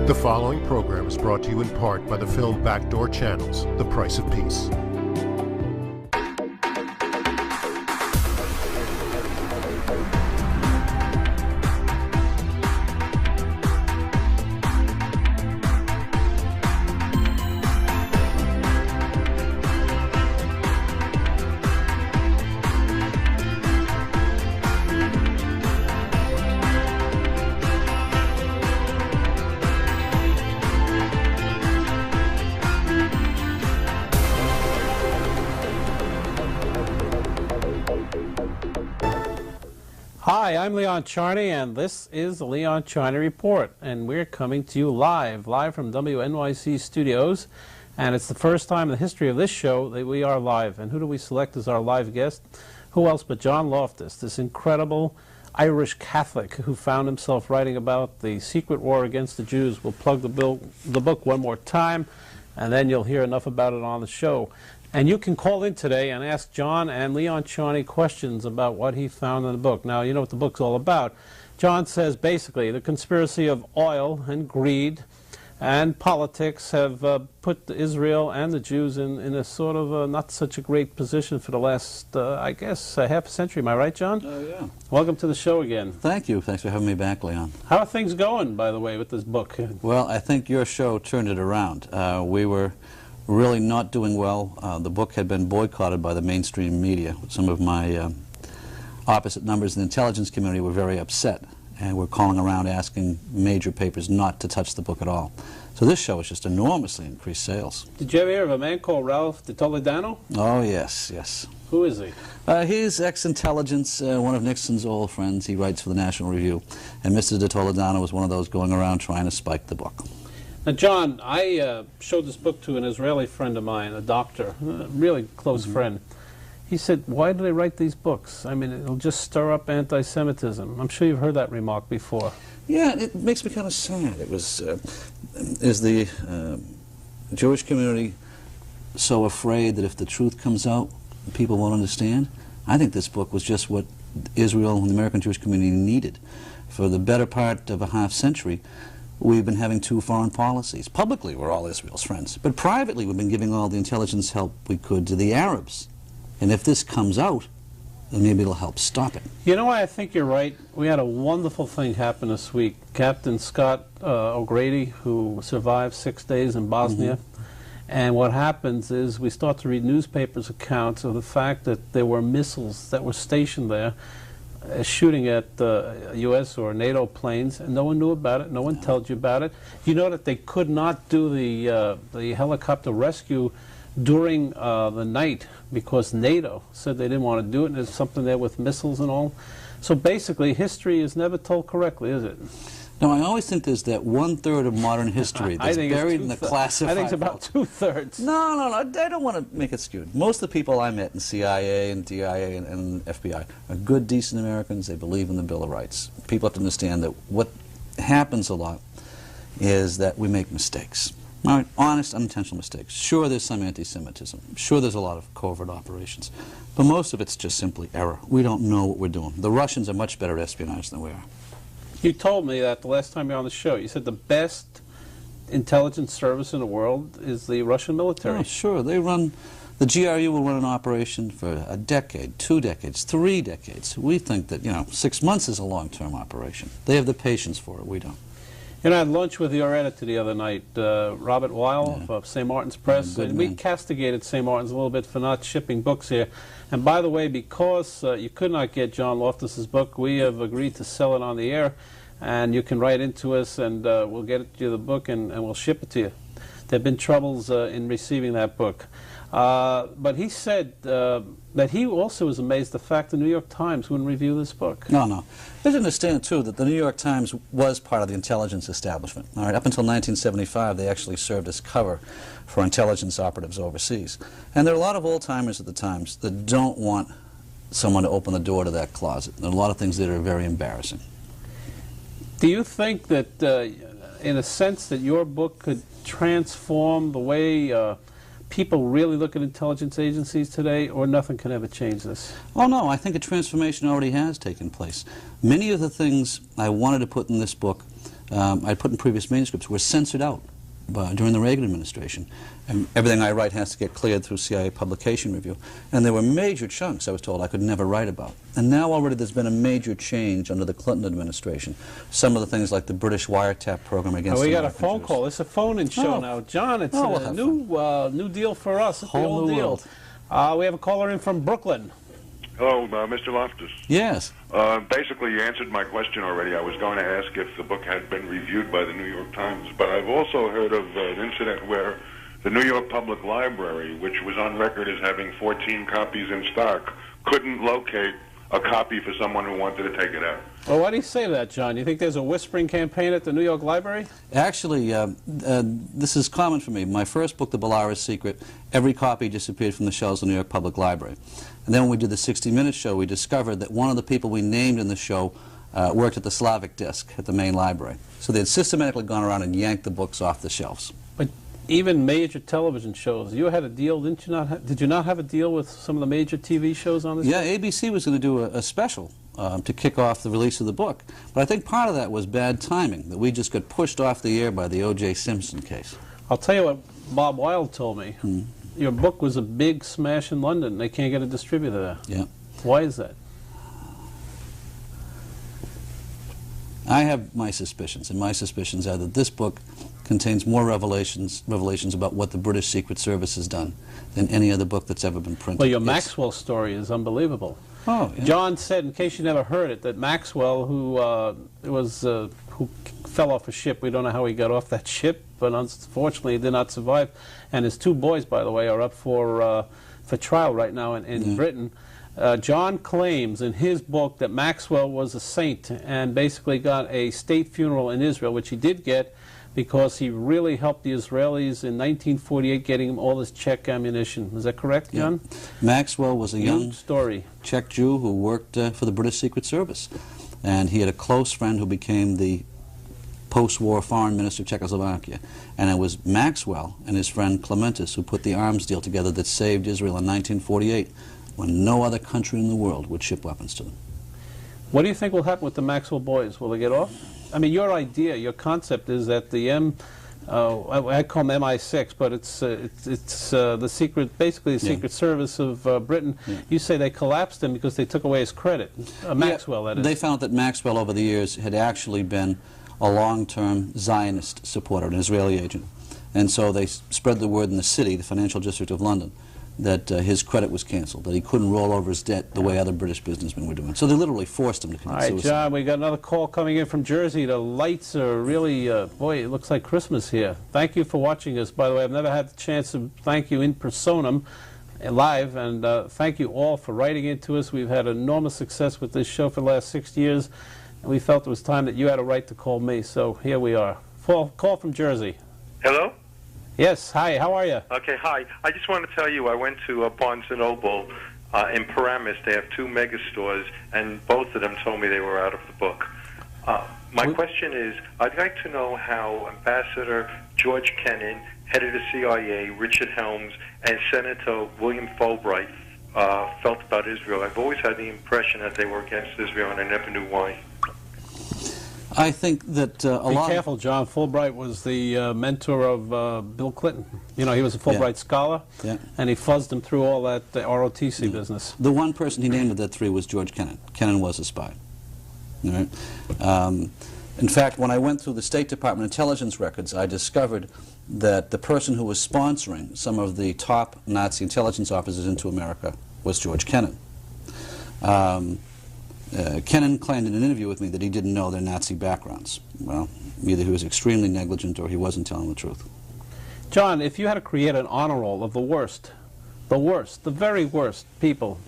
The following program is brought to you in part by the film Backdoor Channels, The Price of Peace. Hi, I'm Leon Charney, and this is the Leon Charney Report, and we're coming to you live from WNYC studios, and it's the first time in the history of this show that we are live. And who do we select as our live guest? Who else but John Loftus, this incredible Irish Catholic who found himself writing about the secret war against the Jews. We'll plug the book one more time, and then you'll hear enough about it on the show. And you can call in today and ask John and Leon Charney questions about what he found in the book. Now, you know what the book's all about. John says basically the conspiracy of oil and greed and politics have put Israel and the Jews in a sort of not such a great position for the last, I guess, half a century. Am I right, John? Oh, yeah. Welcome to the show again. Thank you. Thanks for having me back, Leon. How are things going, by the way, with this book? Well, I think your show turned it around. We were really not doing well. The book had been boycotted by the mainstream media. Some of my opposite numbers in the intelligence community were very upset, and were calling around asking major papers not to touch the book at all. So this show has just enormously increased sales. Did you ever hear of a man called Ralph de Toledano? Oh, yes, yes. Who is he? He's ex-intelligence, one of Nixon's old friends. He writes for the National Review, and Mr. de Toledano was one of those going around trying to spike the book. Now, John, I showed this book to an Israeli friend of mine, a doctor, a really close friend. He said, why do they write these books? I mean, it'll just stir up anti-Semitism. I'm sure you've heard that remark before. Yeah, it makes me kind of sad. It was, is the Jewish community so afraid that if the truth comes out, people won't understand? I think this book was just what Israel and the American Jewish community needed. For the better part of a half century, we've been having two foreign policies. Publicly, we're all Israel's friends. But privately, we've been giving all the intelligence help we could to the Arabs. And if this comes out, then maybe it'll help stop it. You know why I think you're right? We had a wonderful thing happen this week. Captain Scott O'Grady, who survived 6 days in Bosnia. And what happens is we start to read newspapers' accounts of the fact that there were missiles that were stationed there shooting at U.S. or NATO planes, and no one knew about it. No one told you about it. You know that they could not do the helicopter rescue during the night because NATO said they didn't want to do it, and there's something there with missiles and all. So basically, history is never told correctly, is it? No, I always think there's that 1/3 of modern history that's buried in the classified. I think it's about 2/3. No, I don't want to make it skewed. Most of the people I met in CIA and DIA and FBI are good, decent Americans. They believe in the Bill of Rights. People have to understand that what happens a lot is that we make mistakes. All right, honest, unintentional mistakes. Sure, there's some anti-Semitism. Sure, there's a lot of covert operations. But most of it's just simply error. We don't know what we're doing. The Russians are much better at espionage than we are. You told me that the last time you were on the show. You said the best intelligence service in the world is the Russian military. Oh, sure. They run, the GRU will run an operation for a decade, 2 decades, 3 decades. We think that, 6 months is a long-term operation. They have the patience for it. We don't. You know, I had lunch with your editor the other night, Robert Weil of St. Martin's Press, and we castigated St. Martin's a little bit for not shipping books here. And by the way, because you could not get John Loftus's book, we have agreed to sell it on the air, and you can write into us, and we'll get you the book, and we'll ship it to you. There have been troubles in receiving that book. But he said that he also was amazed the fact the New York Times wouldn't review this book. No. You should understand, too, that the New York Times was part of the intelligence establishment. All right, up until 1975, they actually served as cover for intelligence operatives overseas. And there are a lot of old-timers at the Times that don't want someone to open the door to that closet. There are a lot of things that are very embarrassing. Do you think that, in a sense, that your book could transform the way people really look at intelligence agencies today, or nothing can ever change this? Oh, no, I think a transformation already has taken place. Many of the things I wanted to put in this book I'd put in previous manuscripts were censored out during the Reagan administration. And everything I write has to get cleared through CIA publication review. And there were major chunks, I was told, I could never write about. And now already there's been a major change under the Clinton administration. Some of the things like the British wiretap program against we got American a phone Jews. call. It's a phone-in show now. John, it's we'll a new deal for us. It's the Whole old new deal. We have a caller in from Brooklyn. Hello, Mr. Loftus. Yes. Basically, you answered my question already. I was going to ask if the book had been reviewed by the New York Times, but I've also heard of an incident where the New York Public Library, which was on record as having 14 copies in stock, couldn't locate a copy for someone who wanted to take it out. Well, why do you say that, John? You think there's a whispering campaign at the New York Library? Actually, this is common for me. My first book, The Bellara's Secret, every copy disappeared from the shelves of the New York Public Library. And then when we did the 60 Minutes show, we discovered that one of the people we named in the show worked at the Slavic desk at the main library. So they had systematically gone around and yanked the books off the shelves. But even major television shows, you had a deal, didn't you not? Did you not have a deal with some of the major TV shows on this? Yeah, ABC was going to do a special to kick off the release of the book. But I think part of that was bad timing, that we just got pushed off the air by the O.J. Simpson case. I'll tell you what Bob Wilde told me. Your book was a big smash in London. They can't get a distributor there. Yeah. Why is that? I have my suspicions, and my suspicions are that this book contains more revelations about what the British Secret Service has done than any other book that's ever been printed. Well, your Maxwell story is unbelievable. Oh, yeah. John said, in case you never heard it, that Maxwell, who fell off a ship, we don't know how he got off that ship, but unfortunately he did not survive. And his two boys, by the way, are up for trial right now in Britain. John claims in his book that Maxwell was a saint and basically got a state funeral in Israel, which he did get because he really helped the Israelis in 1948 getting him all this Czech ammunition. Is that correct, John? Yeah. Maxwell was a young Czech Jew who worked for the British Secret Service. And he had a close friend who became the post-war foreign minister of Czechoslovakia. And it was Maxwell and his friend Clementis who put the arms deal together that saved Israel in 1948 when no other country in the world would ship weapons to them. What do you think will happen with the Maxwell boys? Will they get off? I mean, your idea, your concept is that the I call them MI6, but it's the secret, basically the Secret Service of Britain. Yeah. You say they collapsed him because they took away his credit. Maxwell, that is. They found that Maxwell, over the years, had actually been a long-term Zionist supporter, an Israeli agent. And so they spread the word in the city, the financial district of London, that his credit was canceled, that he couldn't roll over his debt the way other British businessmen were doing. So they literally forced him to commit suicide. John, we got another call coming in from Jersey. The lights are really, boy, it looks like Christmas here. Thank you for watching us. By the way, I've never had the chance to thank you in personam live, and thank you all for writing into us. We've had enormous success with this show for the last 6 years, and we felt it was time that you had a right to call me, so here we are. Call from Jersey. Hello? Yes, hi, how are you? Okay, hi. I just want to tell you, I went to Barnes & Noble in Paramus. They have 2 mega stores, and both of them told me they were out of the book. My question is, I'd like to know how Ambassador George Kennan, head of the CIA, Richard Helms, and Senator William Fulbright felt about Israel. I've always had the impression that they were against Israel, and I never knew why. I think that Be careful, John. Fulbright was the mentor of Bill Clinton. You know, he was a Fulbright scholar, and he fuzzed him through all that ROTC business. The one person he named of that 3 was George Kennan. Kennan was a spy. All right? In fact, when I went through the State Department intelligence records, I discovered that the person who was sponsoring some of the top Nazi intelligence officers into America was George Kennan. Kennan claimed in an interview with me that he didn't know their Nazi backgrounds. Well, either he was extremely negligent or he wasn't telling the truth. John, if you had to create an honor roll of the worst, the very worst people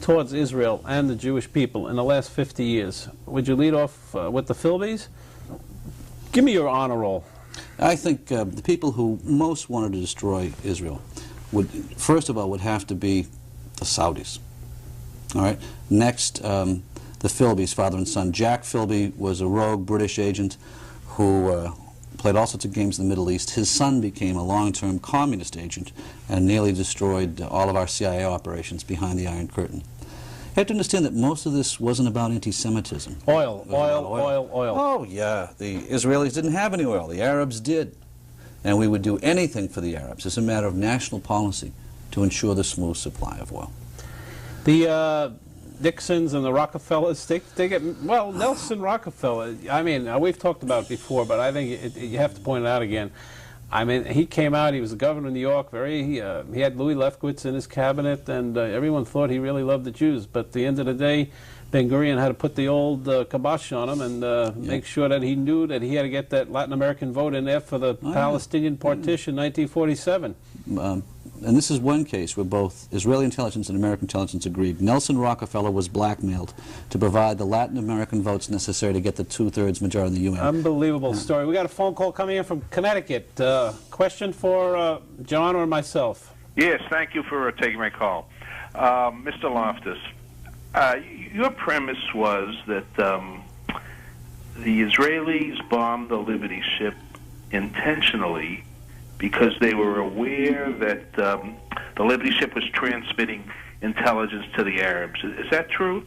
towards Israel and the Jewish people in the last 50 years, would you lead off with the Philbies? Give me your honor roll. I think the people who most wanted to destroy Israel would, first of all, would have to be the Saudis. All right. Next, the Philbys, father and son. Jack Philby was a rogue British agent who played all sorts of games in the Middle East. His son became a long-term communist agent and nearly destroyed all of our CIA operations behind the Iron Curtain. have to understand that most of this wasn't about anti-Semitism. Oil. Oh, yeah. The Israelis didn't have any oil. The Arabs did. And we would do anything for the Arabs. It's a matter of national policy to ensure the smooth supply of oil. The Nixons and the Rockefellers, they get, well, Nelson Rockefeller, I mean, we've talked about it before, but I think you have to point it out again. I mean, he came out, he was the governor of New York, he had Louis Lefkowitz in his cabinet, and everyone thought he really loved the Jews. But at the end of the day, Ben-Gurion had to put the old kibosh on him and make sure that he knew that he had to get that Latin American vote in there for the Palestinian partition, 1947. And this is one case where both Israeli intelligence and American intelligence agreed. Nelson Rockefeller was blackmailed to provide the Latin American votes necessary to get the two-thirds majority in the UN. Unbelievable story. We got a phone call coming in from Connecticut. Question for John or myself? Yes, thank you for taking my call. Mr. Loftus, your premise was that the Israelis bombed the Liberty ship intentionally because they were aware that the Liberty ship was transmitting intelligence to the Arabs. Is that true?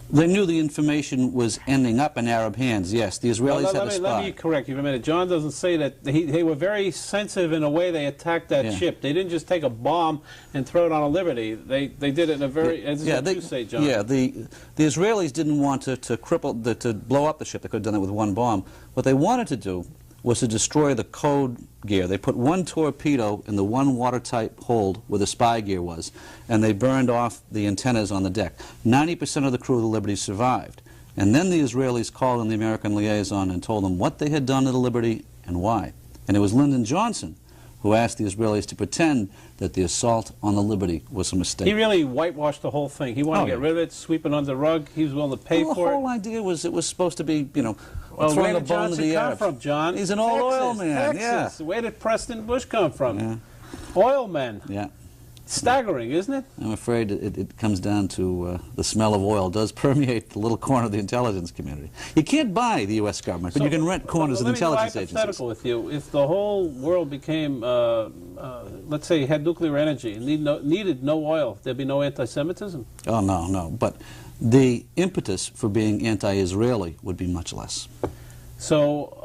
They knew the information was ending up in Arab hands, yes. The Israelis had a spy. Let me correct you for a minute. John doesn't say that. They were very sensitive in the way they attacked that ship. They didn't just take a bomb and throw it on a Liberty. They did it in a very, as you say, John. Yeah, the Israelis didn't want to cripple, to blow up the ship. They could have done it with one bomb. What they wanted to do was to destroy the code gear. They put one torpedo in the one watertight hold where the spy gear was, and they burned off the antennas on the deck. 90% of the crew of the Liberty survived. And then the Israelis called in the American liaison and told them what they had done to the Liberty and why. And it was Lyndon Johnson who asked the Israelis to pretend that the assault on the Liberty was a mistake. He really whitewashed the whole thing. He wanted to get rid of it, sweep it under the rug. He was willing to pay for it. The whole idea was it was supposed to be, you know, well, throwing where a did bone to the Johnson come Arabs. from, John? He's an old oil man. Texas. Yeah. Where did Preston Bush come from? Yeah. Oil men. Yeah. Staggering, isn't it? I'm afraid it comes down to the smell of oil does permeate the little corner of the intelligence community. You can't buy the U.S. government, but you can rent corners of intelligence agencies. Let me be hypothetical with you. If the whole world became, let's say, had nuclear energy and needed no oil, there'd be no anti-Semitism? Oh, no, no. But the impetus for being anti-Israeli would be much less. So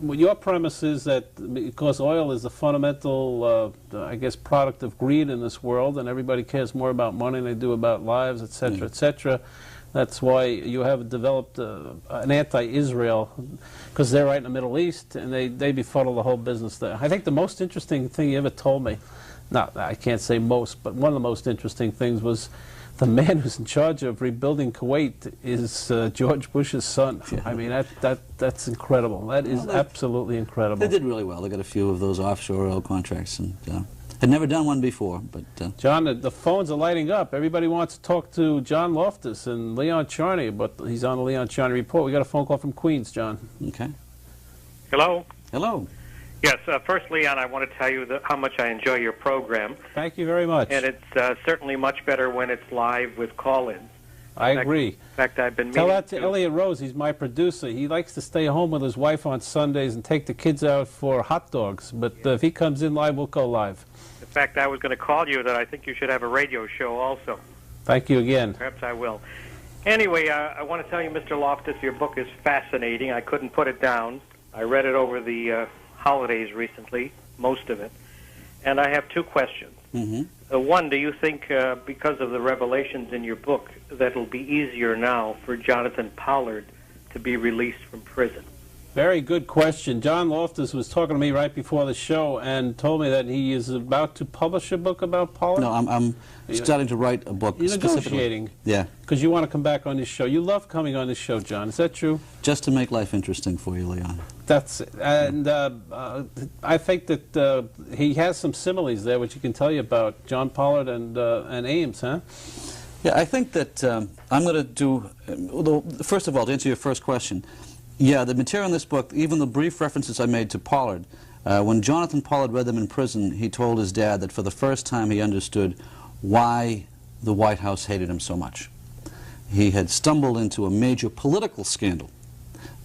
your premise is that because oil is the fundamental, I guess, product of greed in this world, and everybody cares more about money than they do about lives, etc., etc., that's why you have developed an anti-Israel, because they're right in the Middle East, and they befuddle the whole business there. I think the most interesting thing you ever told me, I can't say most, but one of the most interesting things was the man who's in charge of rebuilding Kuwait is George Bush's son. Yeah. I mean, that's incredible. That is absolutely incredible. They did really well. They got a few of those offshore oil contracts, and had never done one before. But John, the phones are lighting up. Everybody wants to talk to John Loftus and Leon Charney, but he's on the Leon Charney Report. We got a phone call from Queens, John. Okay. Hello. Hello. Yes, first, Leon, I want to tell you how much I enjoy your program. Thank you very much. And it's certainly much better when it's live with call-ins. I agree. In fact, I've been Tell that to Elliot Rose. He's my producer. He likes to stay home with his wife on Sundays and take the kids out for hot dogs. But if he comes in live, we'll go live. In fact, I was going to call you that I think you should have a radio show also. Thank you again. Perhaps I will. Anyway, I want to tell you, Mr. Loftus, your book is fascinating. I couldn't put it down. I read it over the holidays recently, most of it. And I have two questions. One, do you think, because of the revelations in your book, that it'll be easier now for Jonathan Pollard to be released from prison? Very good question. John Loftus was talking to me right before the show and told me that he is about to publish a book about Pollard. No, I'm starting to write a book. You're negotiating. Yeah. Because you want to come back on this show. You love coming on this show, John. Is that true? Just to make life interesting for you, Leon. That's it. And I think that he has some similes there, which he can tell you about John Pollard and Ames, huh? Yeah, I think that I'm going to do, first of all, to answer your first question, yeah, the material in this book, even the brief references I made to Pollard, when Jonathan Pollard read them in prison, he told his dad that for the first time he understood why the White House hated him so much. He had stumbled into a major political scandal,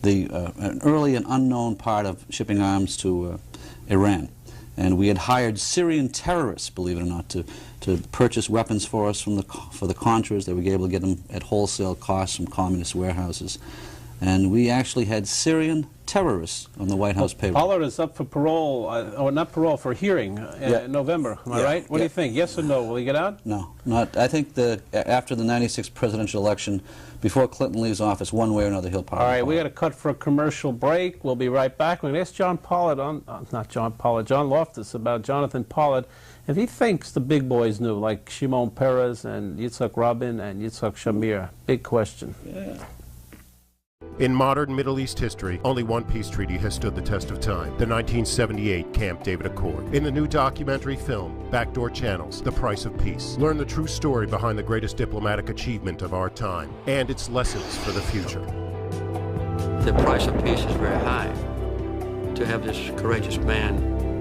an early and unknown part of shipping arms to Iran. And we had hired Syrian terrorists, believe it or not, to purchase weapons for us for the Contras. They were able to get them at wholesale costs from communist warehouses. And we actually had Syrian terrorists on the White House payroll. Pollard is up for parole, or not parole, for hearing in November. Am I right? What do you think? Yes or no? Will he get out? No, not. I think after the '96 presidential election, before Clinton leaves office, one way or another, he'll probably. All right, we got to cut for a commercial break. We'll be right back. We're going to ask John Pollard John Loftus about Jonathan Pollard, if he thinks the big boys knew, like Shimon Peres and Yitzhak Rabin and Yitzhak Shamir. Big question. Yeah. In modern Middle East history, only one peace treaty has stood the test of time, the 1978 Camp David Accord. In the new documentary film, Backdoor Channels, The Price of Peace, learn the true story behind the greatest diplomatic achievement of our time and its lessons for the future. The price of peace is very high. To have this courageous man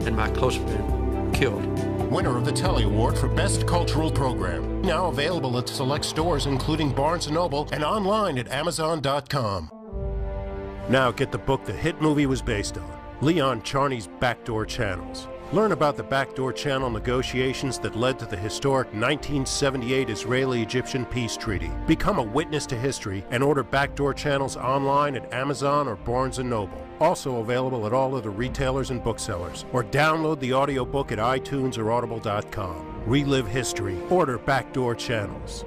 and my close friend killed. Winner of the Telly Award for Best Cultural Program. Now available at select stores including Barnes & Noble and online at Amazon.com. Now get the book the hit movie was based on, Leon Charney's Backdoor Channels. Learn about the Backdoor Channel negotiations that led to the historic 1978 Israeli-Egyptian peace treaty. Become a witness to history and order Backdoor Channels online at Amazon or Barnes & Noble. Also available at all other retailers and booksellers. Or download the audiobook at iTunes or Audible.com. Relive history. Order Backdoor Channels.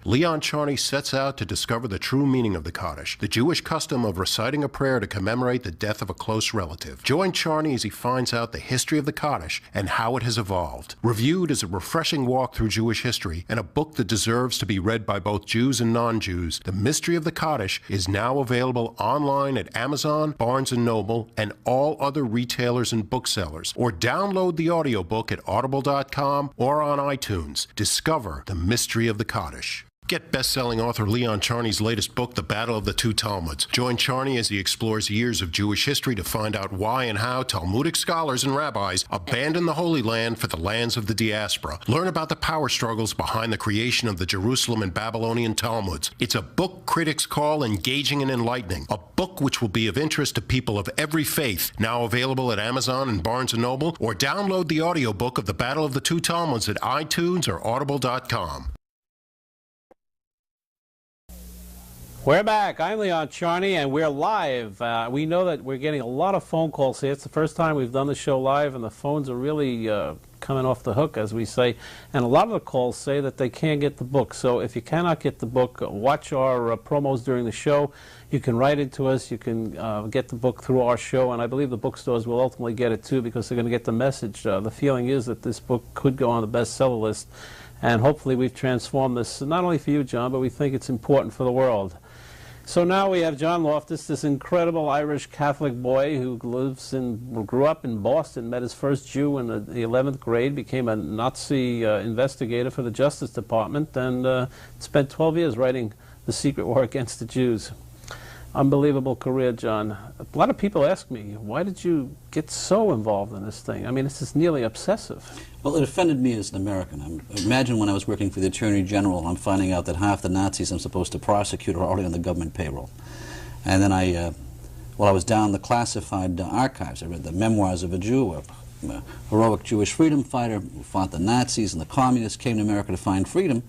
Leon Charney sets out to discover the true meaning of the Kaddish, the Jewish custom of reciting a prayer to commemorate the death of a close relative. Join Charney as he finds out the history of the Kaddish and how it has evolved. Reviewed as a refreshing walk through Jewish history and a book that deserves to be read by both Jews and non-Jews, The Mystery of the Kaddish is now available online at Amazon, Barnes & Noble, and all other retailers and booksellers. Or download the audiobook at Audible.com or on iTunes. Discover the mystery of the Kaddish. Get best-selling author Leon Charney's latest book, The Battle of the Two Talmuds. Join Charney as he explores years of Jewish history to find out why and how Talmudic scholars and rabbis abandoned the Holy Land for the lands of the diaspora. Learn about the power struggles behind the creation of the Jerusalem and Babylonian Talmuds. It's a book critics call engaging and enlightening. A book which will be of interest to people of every faith. Now available at Amazon and Barnes & Noble, or download the audiobook of The Battle of the Two Talmuds at iTunes or Audible.com. We're back. I'm Leon Charney, and we're live. We know that we're getting a lot of phone calls here. It's the first time we've done the show live, and the phones are really coming off the hook, as we say. And a lot of the calls say that they can't get the book. So if you cannot get the book, watch our promos during the show. You can write it to us. You can get the book through our show, and I believe the bookstores will ultimately get it, too, because they're going to get the message. The feeling is that this book could go on the bestseller list, and hopefully we've transformed this, not only for you, John, but we think it's important for the world. So now we have John Loftus, this incredible Irish Catholic boy who grew up in Boston, met his first Jew in the 11th grade, became a Nazi investigator for the Justice Department, and spent 12 years writing The Secret War Against the Jews. Unbelievable career, John. A lot of people ask me, why did you get so involved in this thing? I mean, this is nearly obsessive. Well, it offended me as an American. Imagine when I was working for the Attorney General, I'm finding out that half the Nazis I'm supposed to prosecute are already on the government payroll. And then while I was down the classified archives, I read the memoirs of a Jew, a heroic Jewish freedom fighter who fought the Nazis and the communists, came to America to find freedom,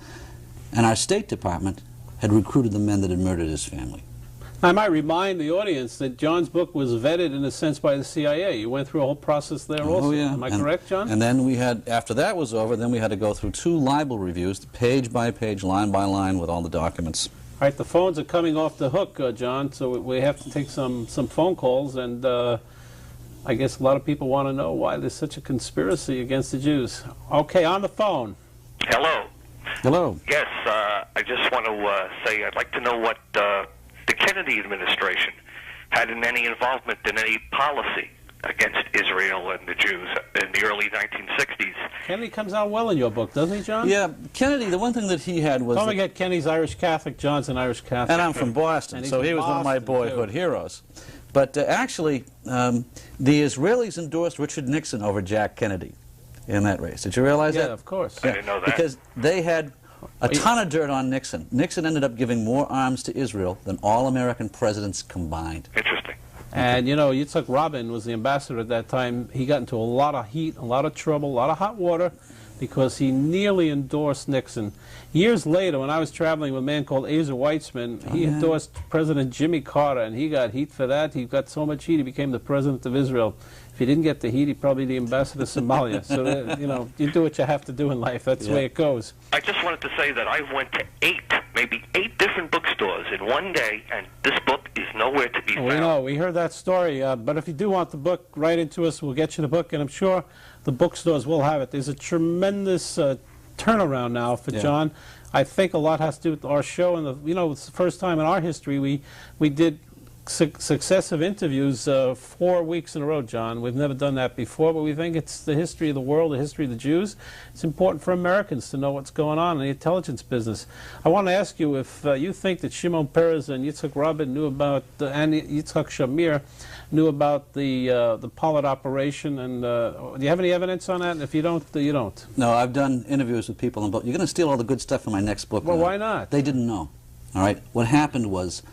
and our State Department had recruited the men that had murdered his family. I might remind the audience that John's book was vetted, in a sense, by the CIA. You went through a whole process there also. Yeah. Am I correct, John? And then we had, after that was over, then we had to go through 2 libel reviews, page by page, line by line, with all the documents. All right, the phones are coming off the hook, John, so we have to take some phone calls, and I guess a lot of people want to know why there's such a conspiracy against the Jews. Okay, on the phone. Hello. Hello. Yes, I just want to say I'd like to know what the Kennedy administration had any involvement in any policy against Israel and the Jews in the early 1960s. Kennedy comes out well in your book, doesn't he, John? Yeah, Kennedy, the one thing that he had was... Don't forget, Kennedy's Irish Catholic, John's an Irish Catholic. And I'm from Boston, so he was one of my boyhood heroes. But actually, the Israelis endorsed Richard Nixon over Jack Kennedy in that race. Did you realize that? Yeah, of course. I didn't know that. Because they had a ton of dirt on Nixon. Nixon ended up giving more arms to Israel than all American presidents combined. Interesting. And, you know, Yitzhak Rabin was the ambassador at that time. He got into a lot of heat, a lot of trouble, a lot of hot water, because he nearly endorsed Nixon. Years later, when I was traveling with a man called Ezer Weitzman, he endorsed President Jimmy Carter, and he got heat for that. He got so much heat, he became the president of Israel. If he didn't get the heat, he'd probably be the ambassador to Somalia. So, you know, you do what you have to do in life. That's the way it goes. I just wanted to say that I went to maybe eight different bookstores in one day, and this book is nowhere to be found. We know. We heard that story. But if you do want the book, write into us. We'll get you the book, and I'm sure the bookstores will have it. There's a tremendous turnaround now for John. I think a lot has to do with our show, and you know, it's the first time in our history we did successive interviews 4 weeks in a row, John. We've never done that before, but we think it's the history of the world, the history of the Jews. It's important for Americans to know what's going on in the intelligence business. I want to ask you if you think that Shimon Peres and Yitzhak Rabin knew about, and Yitzhak Shamir knew about the Pollard operation, and do you have any evidence on that? And if you don't, you don't. No, I've done interviews with people, but you're going to steal all the good stuff from my next book. Well, why not? They didn't know. All right? What happened was,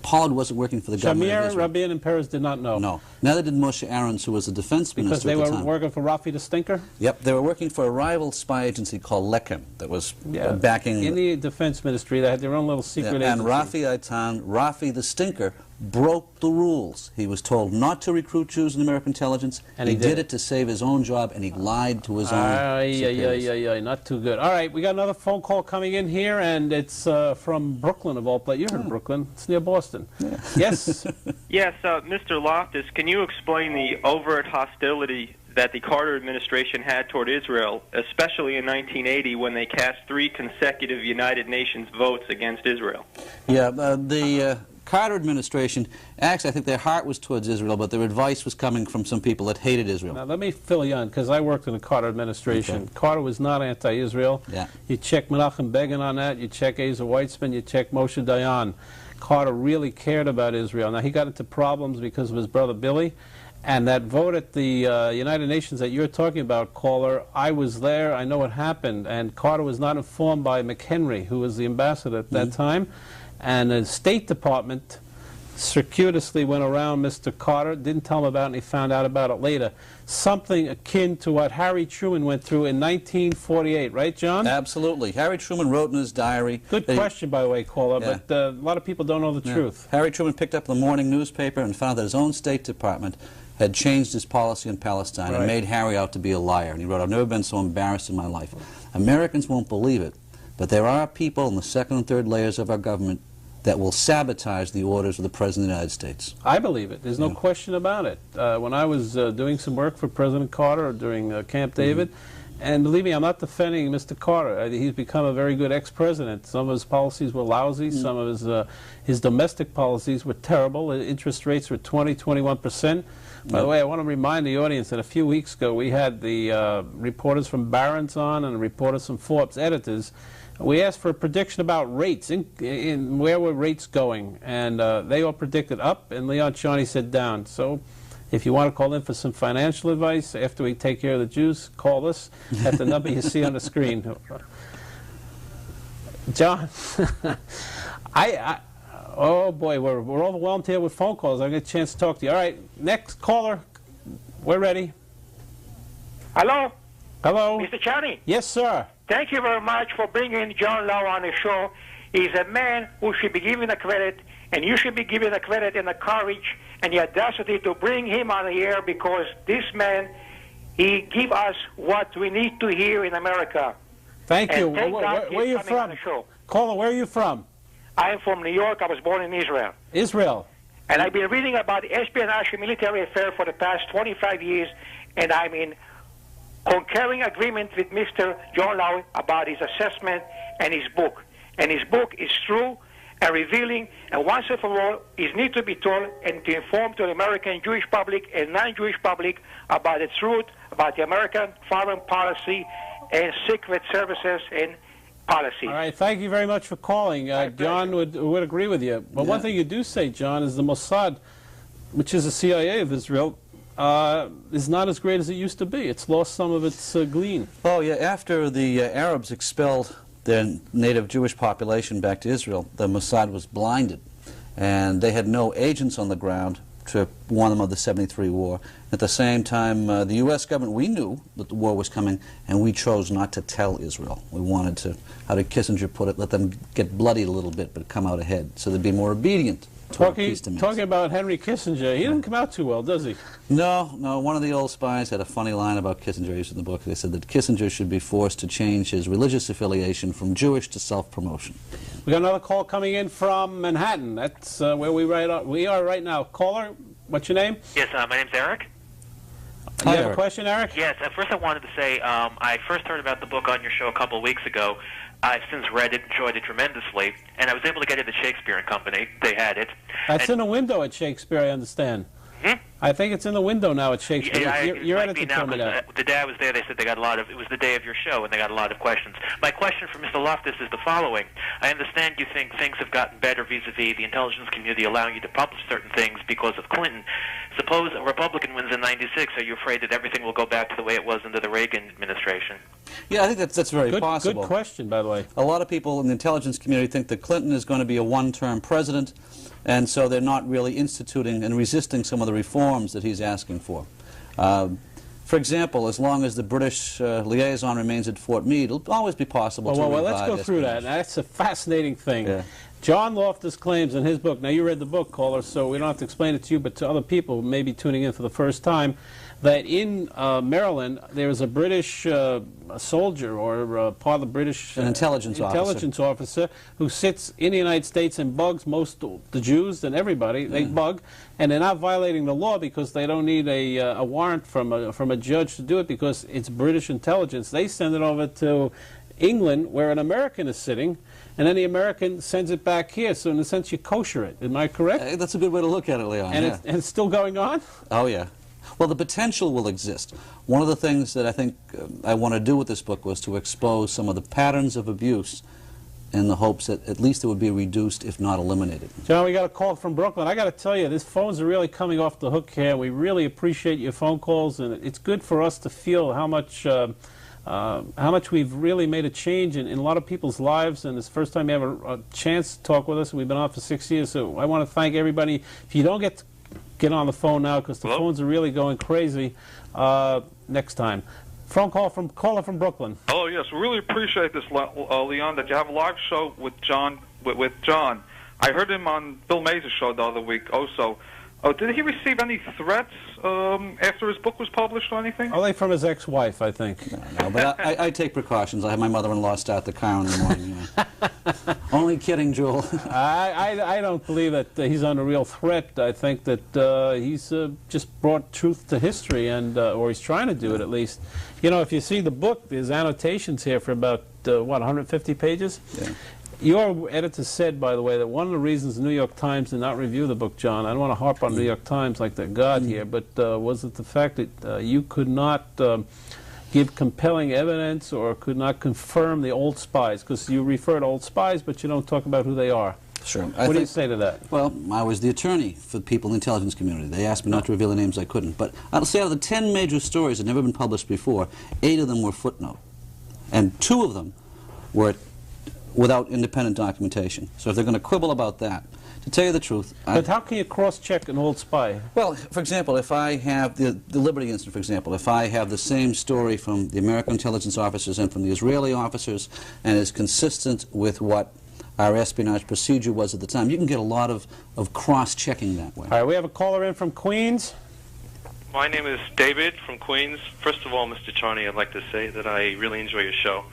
Pollard wasn't working for the government of Shamir, Israel. Rabin, and Peres did not know. No. Neither did Moshe Aarons, who was the defense minister because they at the were time. working for Rafi the Stinker? Yep, they were working for a rival spy agency called Lechem that was backing... In the defense ministry, they had their own little secret agency. And Rafi the Stinker, broke the rules. He was told not to recruit Jews in American intelligence, and he did it to save his own job, and he lied to his own superiors. Not too good. All right, we got another phone call coming in here, and it's from Brooklyn of all places. You heard of Brooklyn. It's near Boston. Yeah. Yes? Yes, Mr. Loftus, can you explain the overt hostility that the Carter administration had toward Israel, especially in 1980 when they cast 3 consecutive United Nations votes against Israel? Yeah, the Carter administration, actually I think their heart was towards Israel, but their advice was coming from some people that hated Israel. Now let me fill you in, because I worked in the Carter administration. Okay. Carter was not anti-Israel. Yeah. You check Menachem Begin on that, you check Ezer Weitzman, you check Moshe Dayan. Carter really cared about Israel. Now he got into problems because of his brother Billy, and that vote at the United Nations that you're talking about, caller, I was there, I know what happened, and Carter was not informed by McHenry, who was the ambassador at that time, and the State Department circuitously went around Mr. Carter, didn't tell him about it, and he found out about it later. Something akin to what Harry Truman went through in 1948, right, John? Absolutely. Harry Truman wrote in his diary... Good question, by the way, caller, but a lot of people don't know the truth. Harry Truman picked up the morning newspaper and found that his own State Department had changed his policy in Palestine and made Harry out to be a liar. And he wrote, I've never been so embarrassed in my life. Americans won't believe it, but there are people in the second and third layers of our government that will sabotage the orders of the President of the United States. I believe it. There's no question about it. When I was doing some work for President Carter during Camp David, and believe me, I'm not defending Mr. Carter. He's become a very good ex-president. Some of his policies were lousy. Some of his domestic policies were terrible. Interest rates were 20–21%. By the way, I want to remind the audience that a few weeks ago we had the reporters from Barron's on and reporters from Forbes, editors. We asked for a prediction about rates, in where were rates going, and they all predicted up, and Leon Charney said down. So if you want to call in for some financial advice after we take care of the Jews, call us at the number you see on the screen. John, oh boy, we're overwhelmed here with phone calls. I get a chance to talk to you. All right, next caller, we're ready. Hello? Hello? Mr. Charney? Yes, sir. Thank you very much for bringing John Lowe on the show. He's a man who should be given the credit, and you should be given the credit and the courage and the audacity to bring him on the air, because this man, he give us what we need to hear in America. Thank you. Where are you from? Caller, where are you from? I am from New York. I was born in Israel. Israel. And I've been reading about the espionage and military affair for the past 25 years, and I'm in concurring agreement with Mr. John Lowe about his assessment and his book. And his book is true and revealing, and once and for all, it needs to be told and to inform to the American Jewish public and non-Jewish public about the truth about the American foreign policy and secret services and policies. All right, thank you very much for calling. John would agree with you. But one thing you do say, John, is the Mossad, which is the CIA of Israel, is not as great as it used to be. It's lost some of its gleam. Oh, yeah. After the Arabs expelled their native Jewish population back to Israel, the Mossad was blinded, and they had no agents on the ground to warn them of the '73 war. At the same time, the U.S. government, we knew that the war was coming, and we chose not to tell Israel. We wanted to, how did Kissinger put it, let them get bloodied a little bit, but come out ahead, so they'd be more obedient. Talking about Henry Kissinger, he didn't come out too well, does he? No. One of the old spies had a funny line about Kissinger. He's in the book. They said that Kissinger should be forced to change his religious affiliation from Jewish to self-promotion. We got another call coming in from Manhattan. That's where we are right now. Caller, what's your name? Yes, my name's Eric. You have a question, Eric? Yes. First, I wanted to say I first heard about the book on your show a couple of weeks ago. I've since read it, enjoyed it tremendously, and I was able to get it at Shakespeare and Company. They had it. That's in the window at Shakespeare, I understand. I think it's in the window now at Shakespeare. Yeah, your editor told me that. The day I was there, they said they got a lot of, it was the day of your show, and they got a lot of questions. My question for Mr. Loftus is the following. I understand you think things have gotten better vis-a-vis the intelligence community allowing you to publish certain things because of Clinton. Suppose a Republican wins in '96. Are you afraid that everything will go back to the way it was under the Reagan administration? Yeah, I think that's very possible. Good question, by the way. A lot of people in the intelligence community think that Clinton is going to be a one-term president, and so they're not really instituting and resisting some of the reforms that he's asking for. For example, as long as the British liaison remains at Fort Meade, it'll always be possible to revive let's go through that. That's a fascinating thing. Yeah. John Loftus claims in his book, now you read the book, caller, so we don't have to explain it to you, but to other people who may be tuning in for the first time, that in Maryland there is a British soldier or part of the British an intelligence officer who sits in the United States and bugs most the Jews and everybody. They bug, and they're not violating the law because they don't need a warrant from a judge to do it because it's British intelligence. They send it over to England where an American is sitting, and then the American sends it back here. So in a sense, you kosher it. Am I correct? That's a good way to look at it, Leon. And, it's still going on? Oh, yeah. Well, the potential will exist. One of the things that I think I want to do with this book was to expose some of the patterns of abuse in the hopes that at least it would be reduced, if not eliminated. John, we got a call from Brooklyn. I got to tell you, these phones are really coming off the hook here. We really appreciate your phone calls, and it's good for us to feel how much we've really made a change in a lot of people's lives, and it's the first time you have a chance to talk with us. We've been on for 6 years, so I want to thank everybody. If you don't get on the phone now because the phones are really going crazy, next time. Caller from Brooklyn. Oh yes, we really appreciate this, Leon, that you have a live show with John. With John, I heard him on Bill Mays' show the other week. Also, did he receive any threats after his book was published or anything? Are they from his ex-wife, I think? No, but I take precautions. I have my mother-in-law start the car in the morning. You know. Only kidding, Jewel. I don't believe that he's under real threat. I think that he's just brought truth to history, and or he's trying to do it at least. You know, if you see the book, there's annotations here for about, 150 pages? Yeah. Your editor said, by the way, that one of the reasons the New York Times did not review the book, John, I don't want to harp on New York Times like they're God here, but was it the fact that you could not give compelling evidence or could not confirm the old spies? Because you refer to old spies, but you don't talk about who they are. Sure. What do you say to that? Well, I was the attorney for the people in the intelligence community. They asked me not to reveal the names I couldn't. But I'll say out of the 10 major stories that had never been published before, 8 of them were footnote. And 2 of them were without independent documentation. So if they're going to quibble about that, to tell you the truth... But how can you cross-check an old spy? Well, for example, if I have the Liberty incident, for example, if I have the same story from the American intelligence officers and from the Israeli officers and is consistent with what our espionage procedure was at the time, you can get a lot of cross-checking that way. All right, we have a caller in from Queens. My name is David from Queens. First of all, Mr. Charney, I'd like to say that I really enjoy your show.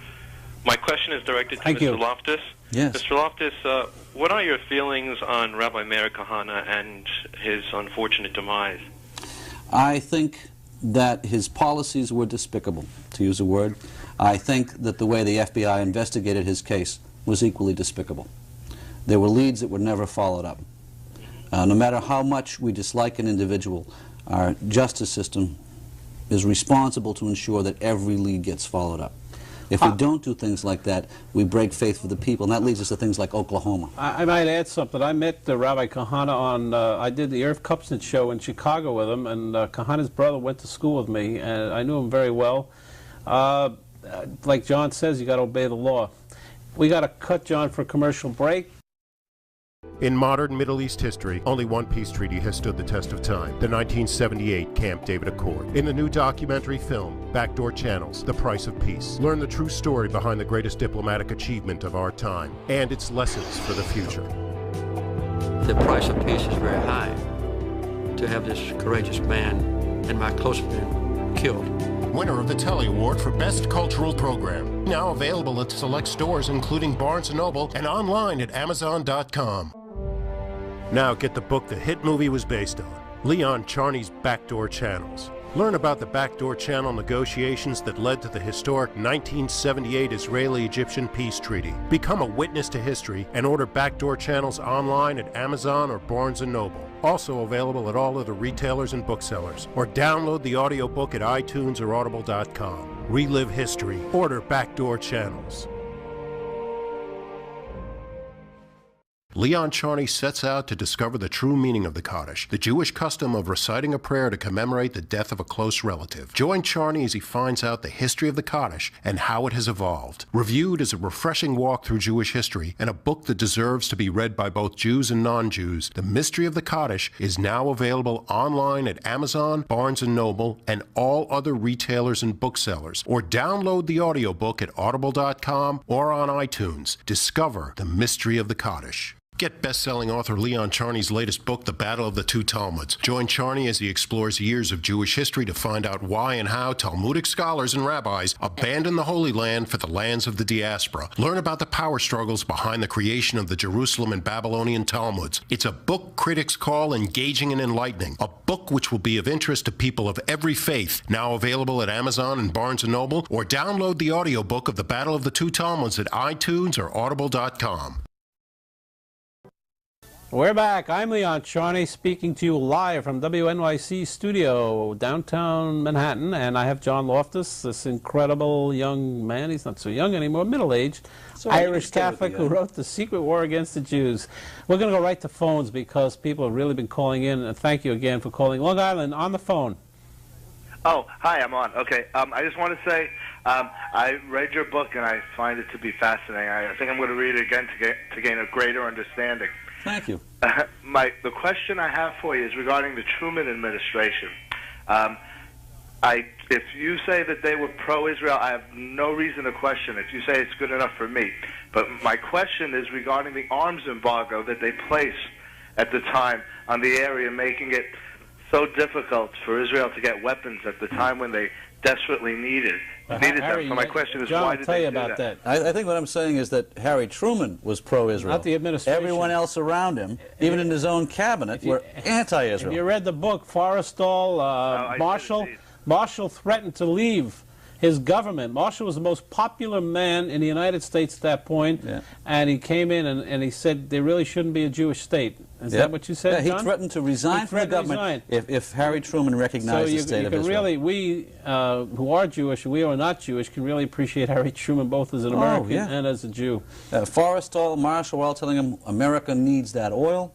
My question is directed to Mr. Loftus. Yes. Mr. Loftus, what are your feelings on Rabbi Meir Kahana and his unfortunate demise? I think that his policies were despicable, to use a word. I think that the way the FBI investigated his case was equally despicable. There were leads that were never followed up. No matter how much we dislike an individual, our justice system is responsible to ensure that every lead gets followed up. If we don't do things like that, we break faith with the people, and that leads us to things like Oklahoma. I might add something. I met Rabbi Kahana on, I did the Irv Kupsnitz show in Chicago with him, and Kahana's brother went to school with me, and I knew him very well. Like John says, you got to obey the law. We got to cut, John, for a commercial break. In modern Middle East history, only one peace treaty has stood the test of time, the 1978 Camp David Accord. In the new documentary film, Backdoor Channels, The Price of Peace, learn the true story behind the greatest diplomatic achievement of our time and its lessons for the future. The price of peace is very high. To have this courageous man and my close friend killed. Winner of the Telly Award for Best Cultural Program. Now available at select stores including Barnes & Noble and online at Amazon.com. Now get the book the hit movie was based on, Leon Charney's Backdoor Channels. Learn about the Backdoor Channel negotiations that led to the historic 1978 Israeli-Egyptian peace treaty. Become a witness to history and order Backdoor Channels online at Amazon or Barnes & Noble. Also available at all other retailers and booksellers. Or download the audiobook at iTunes or Audible.com. Relive history. Order Backdoor Channels. Leon Charney sets out to discover the true meaning of the Kaddish, the Jewish custom of reciting a prayer to commemorate the death of a close relative. Join Charney as he finds out the history of the Kaddish and how it has evolved. Reviewed as a refreshing walk through Jewish history and a book that deserves to be read by both Jews and non-Jews, The Mystery of the Kaddish is now available online at Amazon, Barnes & Noble, and all other retailers and booksellers. Or download the audiobook at Audible.com or on iTunes. Discover the mystery of the Kaddish. Get best-selling author Leon Charney's latest book, The Battle of the Two Talmuds. Join Charney as he explores years of Jewish history to find out why and how Talmudic scholars and rabbis abandoned the Holy Land for the lands of the diaspora. Learn about the power struggles behind the creation of the Jerusalem and Babylonian Talmuds. It's a book critics call engaging and enlightening. A book which will be of interest to people of every faith. Now available at Amazon and Barnes & Noble, or download the audiobook of The Battle of the Two Talmuds at iTunes or Audible.com. We're back. I'm Leon Charney speaking to you live from WNYC studio, downtown Manhattan, and I have John Loftus, this incredible young man. He's not so young anymore, middle-aged, Irish Catholic who wrote The Secret War Against the Jews. We're going to go right to phones because people have really been calling in, and thank you again for calling. Long Island, on the phone. Oh, hi, I'm on. Okay, I just want to say I read your book, and I find it to be fascinating. I think I'm going to read it again to gain a greater understanding. Thank you. The question I have for you is regarding the Truman administration. If you say that they were pro-Israel, I have no reason to question it. You say it's good enough for me. But my question is regarding the arms embargo that they placed at the time on the area, making it so difficult for Israel to get weapons at the time when they desperately needed them. So my question is, John, why did they do that? I think what I'm saying is that Harry Truman was pro-Israel. Not the administration. Everyone else around him, even in his own cabinet, were anti-Israel. If you read the book, Forrestal, Marshall threatened to leave his government. Marshall was the most popular man in the United States at that point, and he came in and he said there really shouldn't be a Jewish state. Is that what you said, Yeah, John? he threatened to resign from the government if Harry Truman recognized the state of Israel. We who are Jewish, we who are not Jewish, can really appreciate Harry Truman both as an American and as a Jew. Forrestal, Marshall were all telling him America needs that oil.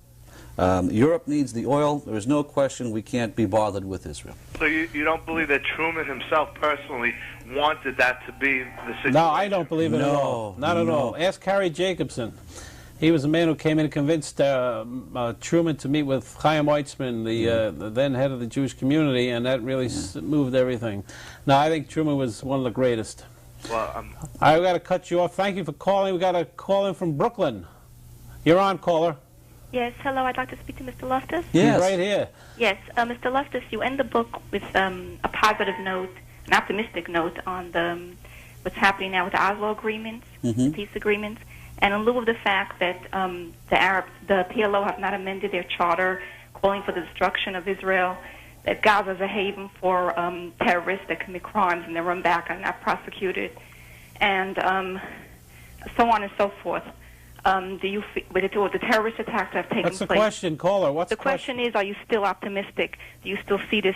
Europe needs the oil. There is no question we can't be bothered with Israel. So you don't believe that Truman himself personally wanted that to be the situation? No, I don't believe it at all. Not at all. Ask Harry Jacobson. He was a man who came in and convinced Truman to meet with Chaim Weitzman, the then head of the Jewish community, and that really moved everything. No, I think Truman was one of the greatest. Well, I've got to cut you off. Thank you for calling. We've got a call in from Brooklyn. You're on, caller. Yes, hello, I'd like to speak to Mr. Loftus. Yes. Right here. Yes, Mr. Loftus, you end the book with a positive note, an optimistic note on what's happening now with the Oslo agreements, the peace agreements, and in lieu of the fact that the PLO have not amended their charter calling for the destruction of Israel, that Gaza is a haven for terrorists that commit crimes and they run back and are not prosecuted, and so on and so forth. Do you, with the terrorist attacks that have taken place? What's the question, caller? What's the question? Is, are you still optimistic? Do you still see this?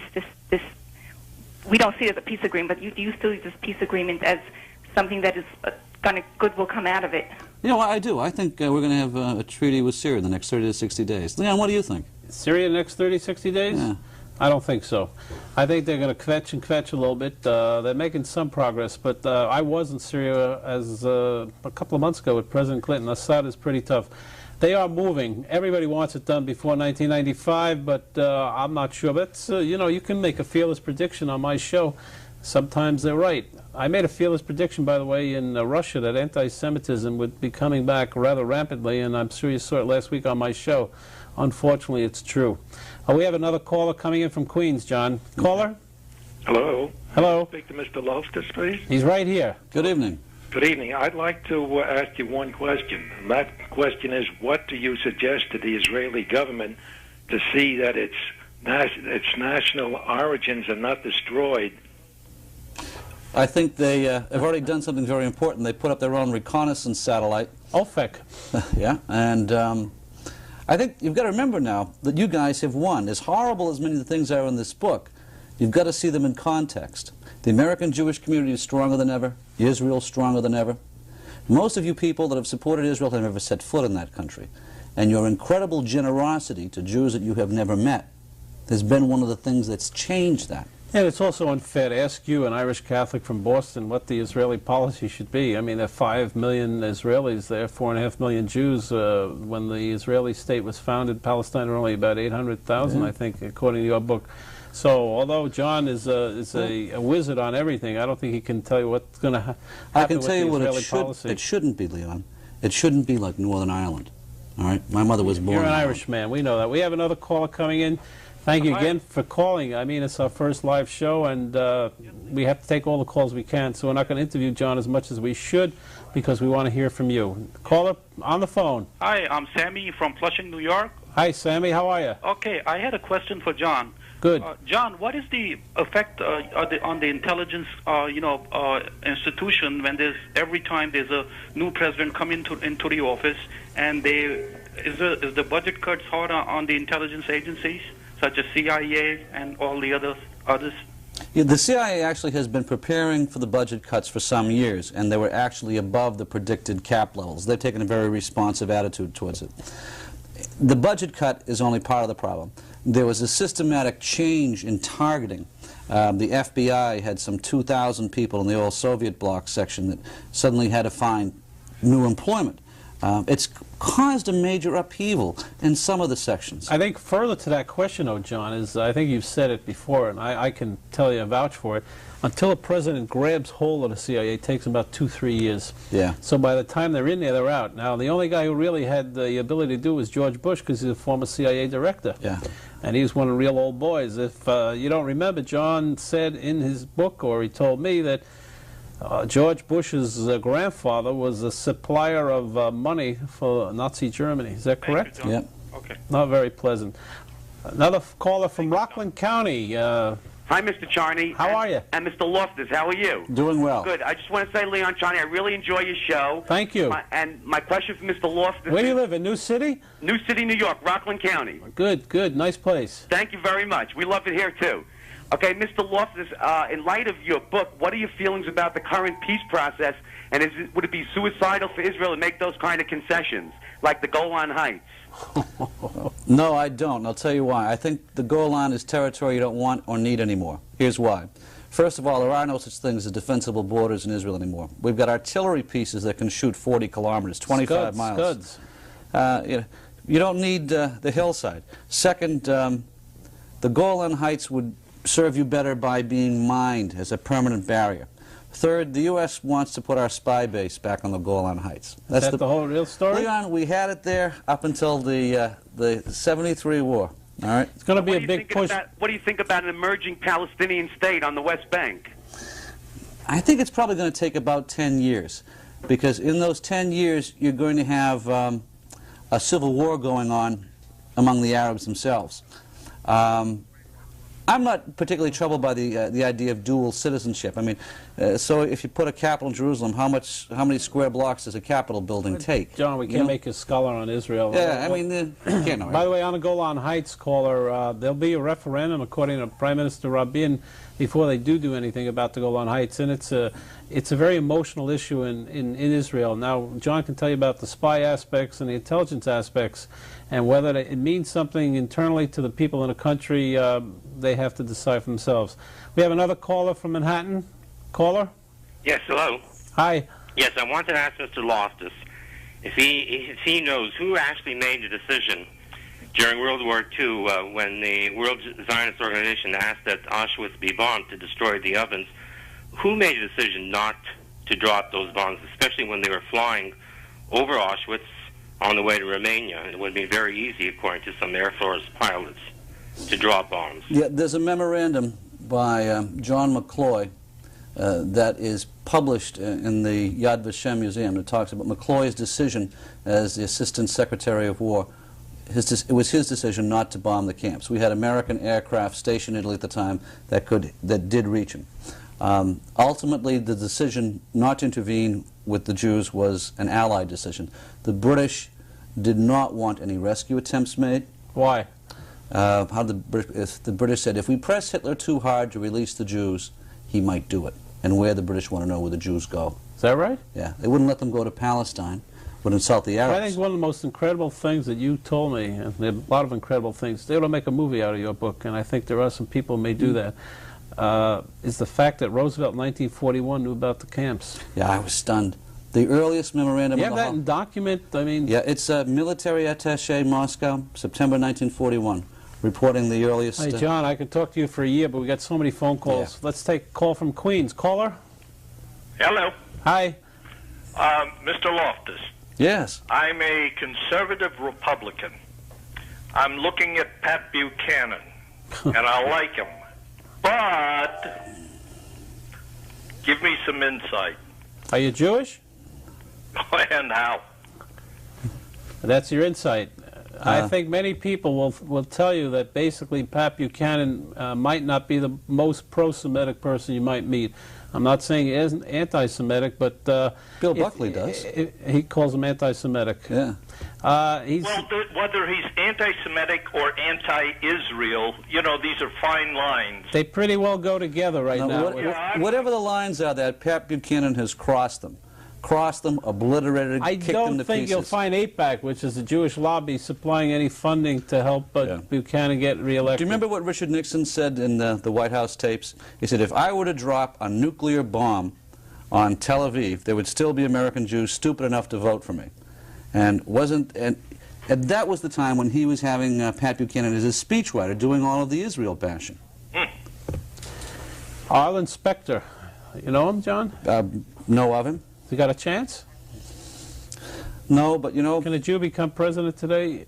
We don't see it as a peace agreement, but do you still see this peace agreement as something that is good will come out of it? You know, I do. I think we're going to have a treaty with Syria in the next 30 to 60 days. Leon, what do you think? Syria in the next 30, 60 days? Yeah. I don't think so. I think they're going to kvetch a little bit. They're making some progress, but I was in Syria as a couple of months ago with President Clinton. Assad is pretty tough. They are moving. Everybody wants it done before 1995, but I'm not sure. But you know, you can make a fearless prediction on my show. Sometimes they're right. I made a fearless prediction, by the way, in Russia that anti-Semitism would be coming back rather rampantly, and I'm sure you saw it last week on my show. Unfortunately, it's true. We have another caller coming in from Queens, John. Caller? Hello. Hello. Speak to Mr. Loftus, please. He's right here. Good evening. Good evening. I'd like to ask you one question. And that question is, what do you suggest to the Israeli government to see that its national origins are not destroyed? I think they have already done something very important. They put up their own reconnaissance satellite. OFEC. Yeah, and I think you've got to remember now that you guys have won. As horrible as many of the things are in this book, you've got to see them in context. The American Jewish community is stronger than ever. Israel's stronger than ever. Most of you people that have supported Israel have never set foot in that country. And your incredible generosity to Jews that you have never met has been one of the things that's changed that. And it's also unfair to ask you, an Irish Catholic from Boston, what the Israeli policy should be. I mean, there are 5 million Israelis there, 4.5 million Jews. When the Israeli state was founded, Palestine were only about 800,000, I think, according to your book. So, although John is a wizard on everything, I don't think he can tell you what's going to happen with the Israeli policy. I can tell you what it shouldn't be, Leon. It shouldn't be like Northern Ireland. All right? My mother was born You're an Irishman. We know that. We have another caller coming in. Thank you again for calling. I mean, it's our first live show, and we have to take all the calls we can, so we're not going to interview John as much as we should because we want to hear from you. Caller on the phone. Hi, I'm Sammy from Flushing, New York. Hi, Sammy. How are you? Okay, I had a question for John. Good. John, what is the effect on the intelligence, institution when every time there's a new president come into the office, and is the budget cuts hard on the intelligence agencies, such as CIA and all the others? Yeah, the CIA actually has been preparing for the budget cuts for some years, and they were actually above the predicted cap levels. They've taken a very responsive attitude towards it. The budget cut is only part of the problem. There was a systematic change in targeting. The FBI had some 2,000 people in the old Soviet bloc section that suddenly had to find new employment. It's caused a major upheaval in some of the sections. I think further to that question, though, John, is I think you've said it before, and I can tell you, vouch for it. Until a president grabs hold of the CIA, it takes about 2-3 years. Yeah. So by the time they're in there, they're out. Now, the only guy who really had the ability to do was George Bush, because he's a former CIA director. Yeah. And he was one of the real old boys. If you don't remember, John said in his book, or he told me, that George Bush's grandfather was a supplier of money for Nazi Germany. Is that correct? Yeah. Okay. Not very pleasant. Another caller from Rockland County. Hi, Mr. Charney. How are you? And Mr. Loftus, how are you? Doing well. Good. I just want to say, Leon Charney, I really enjoy your show. Thank you. And my question for Mr. Loftus. Where do you live, in New City? New City, New York, Rockland County. Good, good. Nice place. Thank you very much. We love it here, too. Okay, Mr. Loftus, in light of your book, what are your feelings about the current peace process, and would it be suicidal for Israel to make those kind of concessions, like the Golan Heights? No, I don't, and I'll tell you why. I think the Golan is territory you don't want or need anymore. Here's why. First of all, there are no such things as defensible borders in Israel anymore. We've got artillery pieces that can shoot 40 kilometers, 25 miles. Scuds. You don't need the hillside. Second, the Golan Heights would serve you better by being mined as a permanent barrier. Third, the U.S. wants to put our spy base back on the Golan Heights. That's the whole real story? Leon, we had it there up until the 73 war. All right? It's going to be a big push. What do you think about an emerging Palestinian state on the West Bank? I think it's probably going to take about 10 years, because in those 10 years you're going to have a civil war going on among the Arabs themselves. I'm not particularly troubled by the idea of dual citizenship. I mean, so if you put a capital in Jerusalem, how many square blocks does a Capitol building take? John, we can't make a scholar on Israel. Yeah, I mean, you can't know. By the way, on the Golan Heights, caller, there'll be a referendum, according to Prime Minister Rabin, before they do anything about the Golan Heights, and it's a very emotional issue in Israel. Now, John can tell you about the spy aspects and the intelligence aspects, and whether it means something internally to the people in the country, they have to decide for themselves. We have another caller from Manhattan. Caller? Yes, hello. Hi. Yes, I wanted to ask Mr. Loftus, if he knows who actually made the decision during World War II when the World Zionist Organization asked that Auschwitz be bombed to destroy the ovens, who made the decision not to drop those bombs, especially when they were flying over Auschwitz on the way to Romania? It would be very easy, according to some Air Force pilots, to drop bombs. Yeah, there's a memorandum by John McCloy that is published in the Yad Vashem Museum that talks about McCloy's decision as the Assistant Secretary of War. It was his decision not to bomb the camps. We had American aircraft stationed in Italy at the time that did reach him. Ultimately, the decision not to intervene with the Jews was an Allied decision. The British did not want any rescue attempts made. Why? The British said, if we press Hitler too hard to release the Jews, he might do it. And where the British want to know where the Jews go. Is that right? Yeah. They wouldn't let them go to Palestine. Would insult the Arabs. I think one of the most incredible things that you told me, and there are a lot of incredible things, they ought to make a movie out of your book, and I think there are some people who may do that, is the fact that Roosevelt in 1941 knew about the camps. Yeah, I was stunned. The earliest memorandum... You have that in document? I mean... Yeah, it's a military attaché, Moscow, September 1941, reporting the earliest... Hey, John, I could talk to you for a year, but we got so many phone calls. Yeah. Let's take a call from Queens. Caller? Hello. Hi. Mr. Loftus. Yes. I'm a conservative Republican. I'm looking at Pat Buchanan, and I like him. But give me some insight. Are you Jewish? And how? That's your insight. I think many people will tell you that basically Pat Buchanan might not be the most pro-Semitic person you might meet. I'm not saying he isn't anti-Semitic, but Bill Buckley does. He calls him anti-Semitic. Yeah. Well, whether he's anti-Semitic or anti-Israel, you know, these are fine lines. They pretty well go together right now. Whatever the lines are, that Pat Buchanan has crossed them. Crossed them, obliterated, kicked them to pieces. I don't think you'll find AIPAC, which is the Jewish lobby, supplying any funding to help Buchanan get reelected. Do you remember what Richard Nixon said in the White House tapes? He said, if I were to drop a nuclear bomb on Tel Aviv, there would still be American Jews stupid enough to vote for me. And that was the time when he was having Pat Buchanan as his speechwriter doing all of the Israel bashing. Arlen Specter. You know him, John? Know of him. You got a chance? No, but you know... Can a Jew become president today?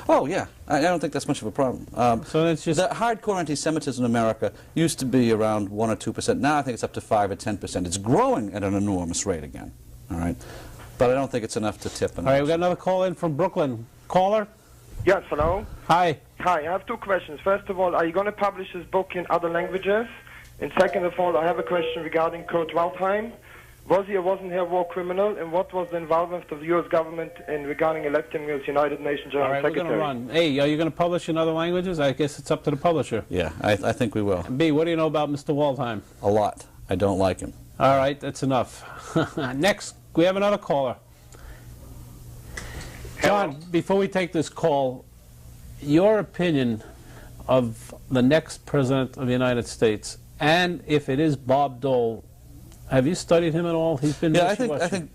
Oh, yeah. I don't think that's much of a problem. So it's just... The hardcore anti-Semitism in America used to be around 1 or 2%. Now I think it's up to 5 or 10%. It's growing at an enormous rate again. All right? But I don't think it's enough to tip. All right, we got another call in from Brooklyn. Caller? Yes, hello. Hi. Hi, I have two questions. First of all, are you going to publish this book in other languages? And second of all, I have a question regarding Kurt Waldheim. Was he or wasn't he a war criminal, and what was the involvement of the U.S. government in regarding electing him as United Nations General Secretary? All right, we're going to run. A, are you going to publish in other languages? I guess it's up to the publisher. Yeah, I think we will. And B, what do you know about Mr. Waldheim? A lot. I don't like him. All right, that's enough. Next, we have another caller. John, before we take this call, your opinion of the next President of the United States, and if it is Bob Dole, have you studied him at all? He's been I think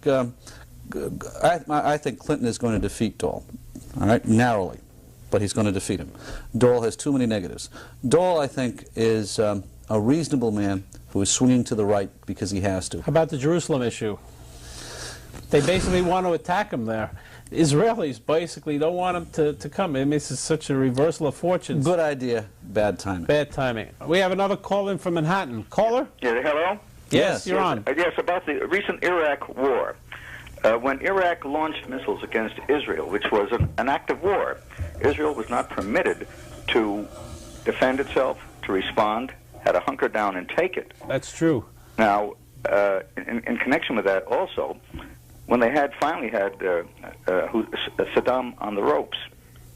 Clinton is going to defeat Dole, all right, narrowly, but he's going to defeat him. Dole has too many negatives. Dole, I think, is a reasonable man who is swinging to the right because he has to. How about the Jerusalem issue? They basically want to attack him there. Israelis basically don't want him to come. I mean, this is such a reversal of fortunes. Good idea, bad timing. Bad timing. We have another call in from Manhattan. Caller? Yeah, hello? Yes, you're on. Yes, about the recent Iraq war. When Iraq launched missiles against Israel, which was an act of war, Israel was not permitted to defend itself, to respond, had to hunker down and take it. That's true. Now, in connection with that also, when they finally had Saddam on the ropes,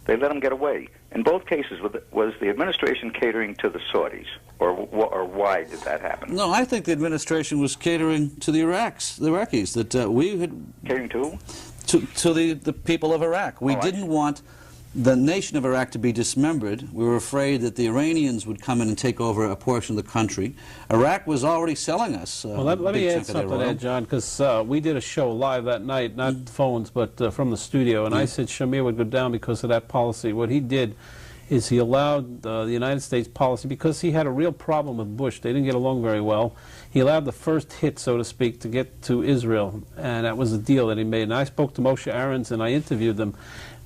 they let him get away. In both cases, was the administration catering to the Saudis, or why did that happen? No, I think the administration was catering to the Iraqis. That we had catering to the people of Iraq. We didn't want the nation of Iraq to be dismembered. We were afraid that the Iranians would come in and take over a portion of the country. Iraq was already selling us. Well, let me add something there, John, because we did a show live that night, not phones, but from the studio, and I said Shamir would go down because of that policy. What he did is he allowed the United States policy, because he had a real problem with Bush. They didn't get along very well. He allowed the first hit, so to speak, to get to Israel, and that was the deal that he made. And I spoke to Moshe Aarons, and I interviewed them.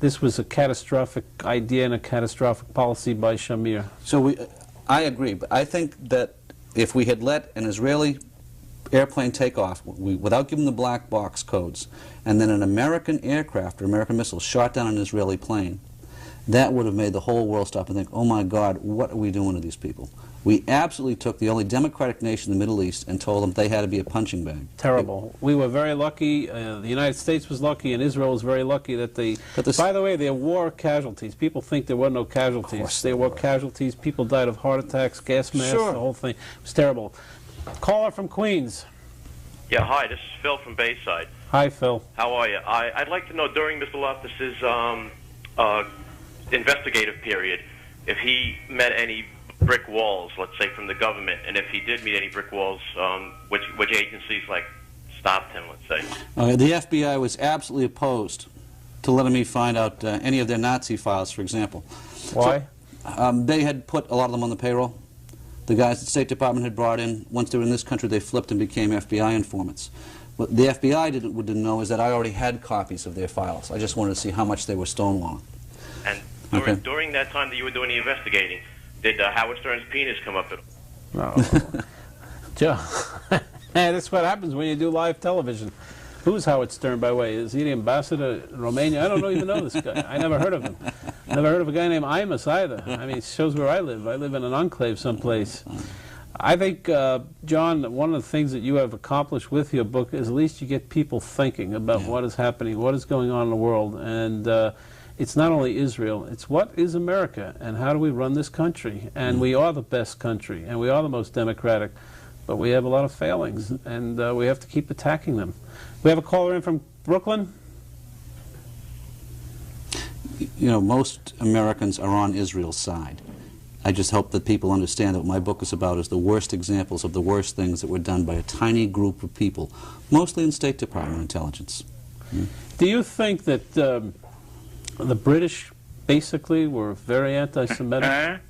This was a catastrophic idea and a catastrophic policy by Shamir. So I agree, but I think that if we had let an Israeli airplane take off without giving the black box codes, and then an American aircraft or American missile shot down an Israeli plane, that would have made the whole world stop and think, oh my God, what are we doing to these people? We absolutely took the only democratic nation in the Middle East and told them they had to be a punching bag. Terrible. We were very lucky. The United States was lucky, and Israel was very lucky that they... By the way, there were casualties. People think there were no casualties. Of course there were casualties. People died of heart attacks, gas masks, the whole thing. It was terrible. Caller from Queens. Yeah, hi. This is Phil from Bayside. Hi, Phil. How are you? I'd like to know, during Mr. Loftus's investigative period, if he met any brick walls, let's say, from the government, and if he did meet any brick walls, which agencies stopped him, let's say. The FBI was absolutely opposed to letting me find out any of their Nazi files, for example. Why? So, they had put a lot of them on the payroll. The guys the State Department had brought in, once they were in this country, they flipped and became FBI informants. What the FBI didn't know is that I already had copies of their files. I just wanted to see how much they were stonewalling. And during that time that you were doing the investigating, did Howard Stern's penis come up at all? No. Joe, that's what happens when you do live television. Who's Howard Stern, by the way? Is he the ambassador to Romania? I don't even know this guy. I never heard of him. Never heard of a guy named Imus either. I mean, it shows where I live. I live in an enclave someplace. I think, John, one of the things that you have accomplished with your book is at least you get people thinking about what is happening, what is going on in the world. And it's not only Israel, it's what is America and how do we run this country. And we are the best country and we are the most democratic, but we have a lot of failings and we have to keep attacking them. We have a caller in from Brooklyn. You know, most Americans are on Israel's side. I just hope that people understand that what my book is about is the worst examples of the worst things that were done by a tiny group of people, mostly in State Department intelligence. Do you think that the British basically were very anti-Semitic?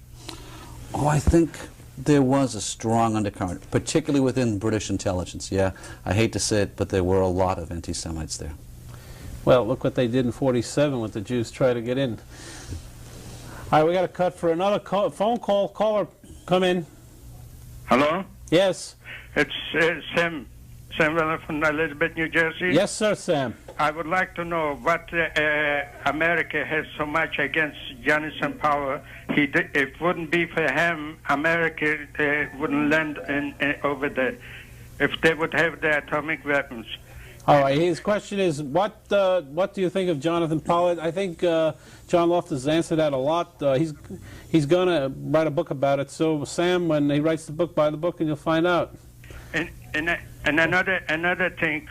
Oh, I think there was a strong undercurrent, particularly within British intelligence. Yeah, I hate to say it, but there were a lot of anti-Semites there. Well, look what they did in '47 when the Jews tried to get in. All right, we got to cut for another phone call. Caller, come in. Hello? Yes. It's Sam Weller from Elizabeth, New Jersey. Yes, sir, Sam. I would like to know what America has so much against Jonathan Power. If it wouldn't be for him, America wouldn't land over there. If they would have the atomic weapons. All right. His question is, what do you think of Jonathan Pollard? I think John Loftus has answered that a lot. He's going to write a book about it. So, Sam, when he writes the book, buy the book, and you'll find out. And another thing,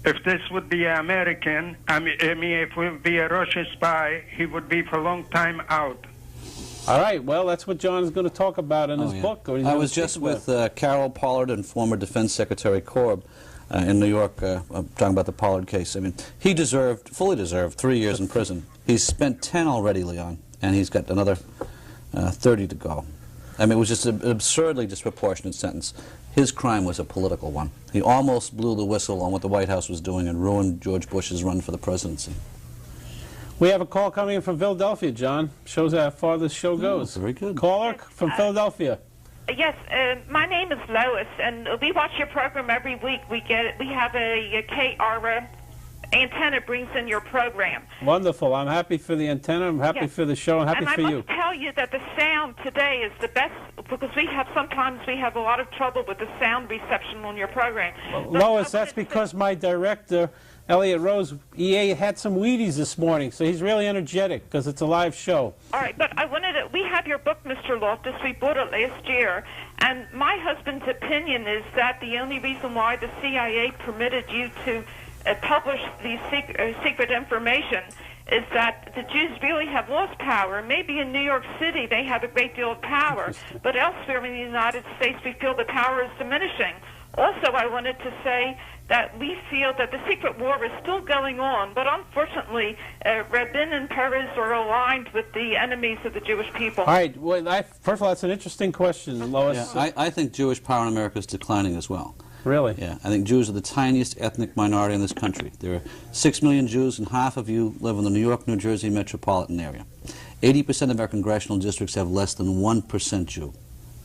if this would be an American, I mean, if it would be a Russian spy, he would be for a long time out. All right. Well, that's what John is going to talk about in his book. I was just with Carol Pollard and former Defense Secretary Korb in New York talking about the Pollard case. I mean, he fully deserved 3 years in prison. He's spent 10 already, Leon, and he's got another 30 to go. I mean, it was just an absurdly disproportionate sentence. His crime was a political one. He almost blew the whistle on what the White House was doing and ruined George Bush's run for the presidency. We have a call coming in from Philadelphia, John. Shows how far this show goes. Very good. Caller from Philadelphia. Yes, my name is Lois, and we watch your program every week. We have our antenna brings in your program. Wonderful. I'm happy for the antenna. I'm happy for the show. I'm happy for you. And I must tell you that the sound today is the best, because sometimes we have a lot of trouble with the sound reception on your program. Well, Lois, that's because my director, Elliot Rose, he had some Wheaties this morning, so he's really energetic because it's a live show. All right, but we have your book, Mr. Loftus. We bought it last year, and my husband's opinion is that the only reason why the CIA permitted you to publish these secret information is that the Jews really have lost power. Maybe in New York City they have a great deal of power, but elsewhere in the United States we feel the power is diminishing. Also, I wanted to say that we feel that the secret war is still going on, but unfortunately, Rabin and Peres are aligned with the enemies of the Jewish people. All right. Well, first of all, that's an interesting question, Lois. Yeah, I think Jewish power in America is declining as well. Really? Yeah, I think Jews are the tiniest ethnic minority in this country. There are 6 million Jews, and half of you live in the New York, New Jersey metropolitan area. 80% of our congressional districts have less than 1% Jew.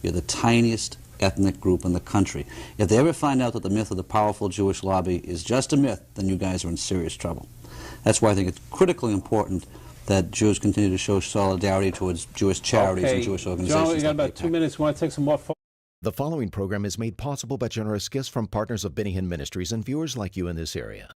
You're the tiniest ethnic group in the country. If they ever find out that the myth of the powerful Jewish lobby is just a myth, then you guys are in serious trouble. That's why I think it's critically important that Jews continue to show solidarity towards Jewish charities and Jewish organizations. John, we got about 2 minutes. We want to take some more. The following program is made possible by generous gifts from partners of Benny Hinn Ministries and viewers like you in this area.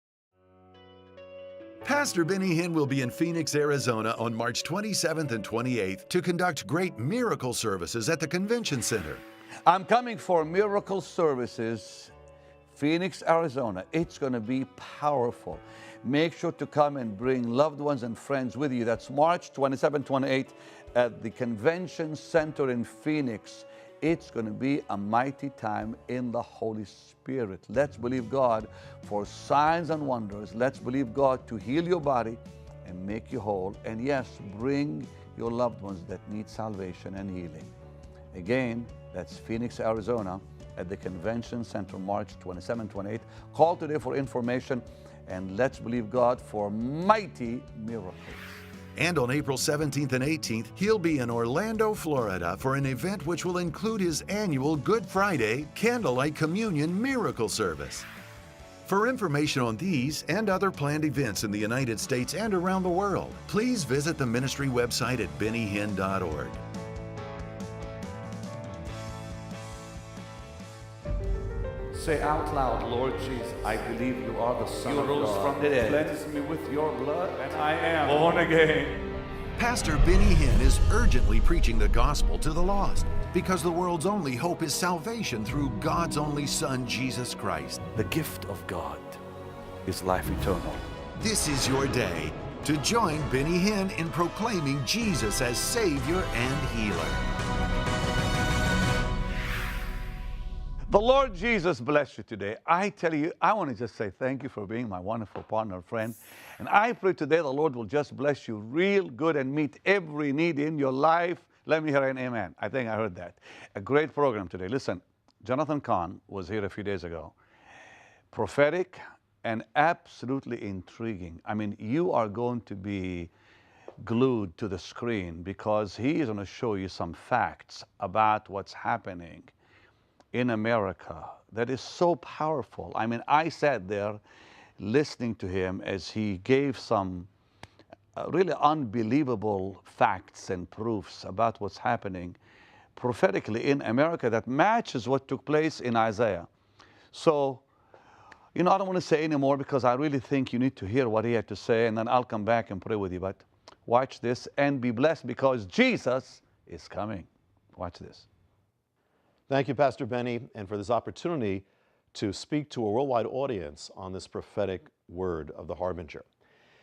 Pastor Benny Hinn will be in Phoenix, Arizona on March 27th and 28th to conduct great miracle services at the Convention Center. I'm coming for miracle services, Phoenix, Arizona. It's going to be powerful. Make sure to come and bring loved ones and friends with you. That's March 27th, 28th at the Convention Center in Phoenix. It's going to be a mighty time in the Holy Spirit. Let's believe God for signs and wonders. Let's believe God to heal your body and make you whole. And yes, bring your loved ones that need salvation and healing. Again, that's Phoenix, Arizona at the Convention Center, March 27, 28. Call today for information, and let's believe God for mighty miracles. And on April 17th and 18th, he'll be in Orlando, Florida for an event which will include his annual Good Friday Candlelight Communion Miracle Service. For information on these and other planned events in the United States and around the world, please visit the ministry website at bennyhinn.org. Say out loud, Lord Jesus, I believe you are the Son of God. You rose from the dead. Cleanse me with your blood, and I am born again. Pastor Benny Hinn is urgently preaching the gospel to the lost because the world's only hope is salvation through God's only Son, Jesus Christ. The gift of God is life eternal. This is your day to join Benny Hinn in proclaiming Jesus as Savior and Healer. The Lord Jesus bless you today. I tell you, I want to just say thank you for being my wonderful partner and friend. And I pray today the Lord will just bless you real good and meet every need in your life. Let me hear an amen. I think I heard that. A great program today. Listen, Jonathan Cahn was here a few days ago. Prophetic and absolutely intriguing. I mean, you are going to be glued to the screen because he is going to show you some facts about what's happening in America that is so powerful. I mean, I sat there listening to him as he gave some really unbelievable facts and proofs about what's happening prophetically in America that matches what took place in Isaiah. So, you know, I don't want to say anymore because I really think you need to hear what he had to say, and then I'll come back and pray with you. But watch this and be blessed because Jesus is coming. Watch this. Thank you, Pastor Benny, and for this opportunity to speak to a worldwide audience on this prophetic word of the Harbinger.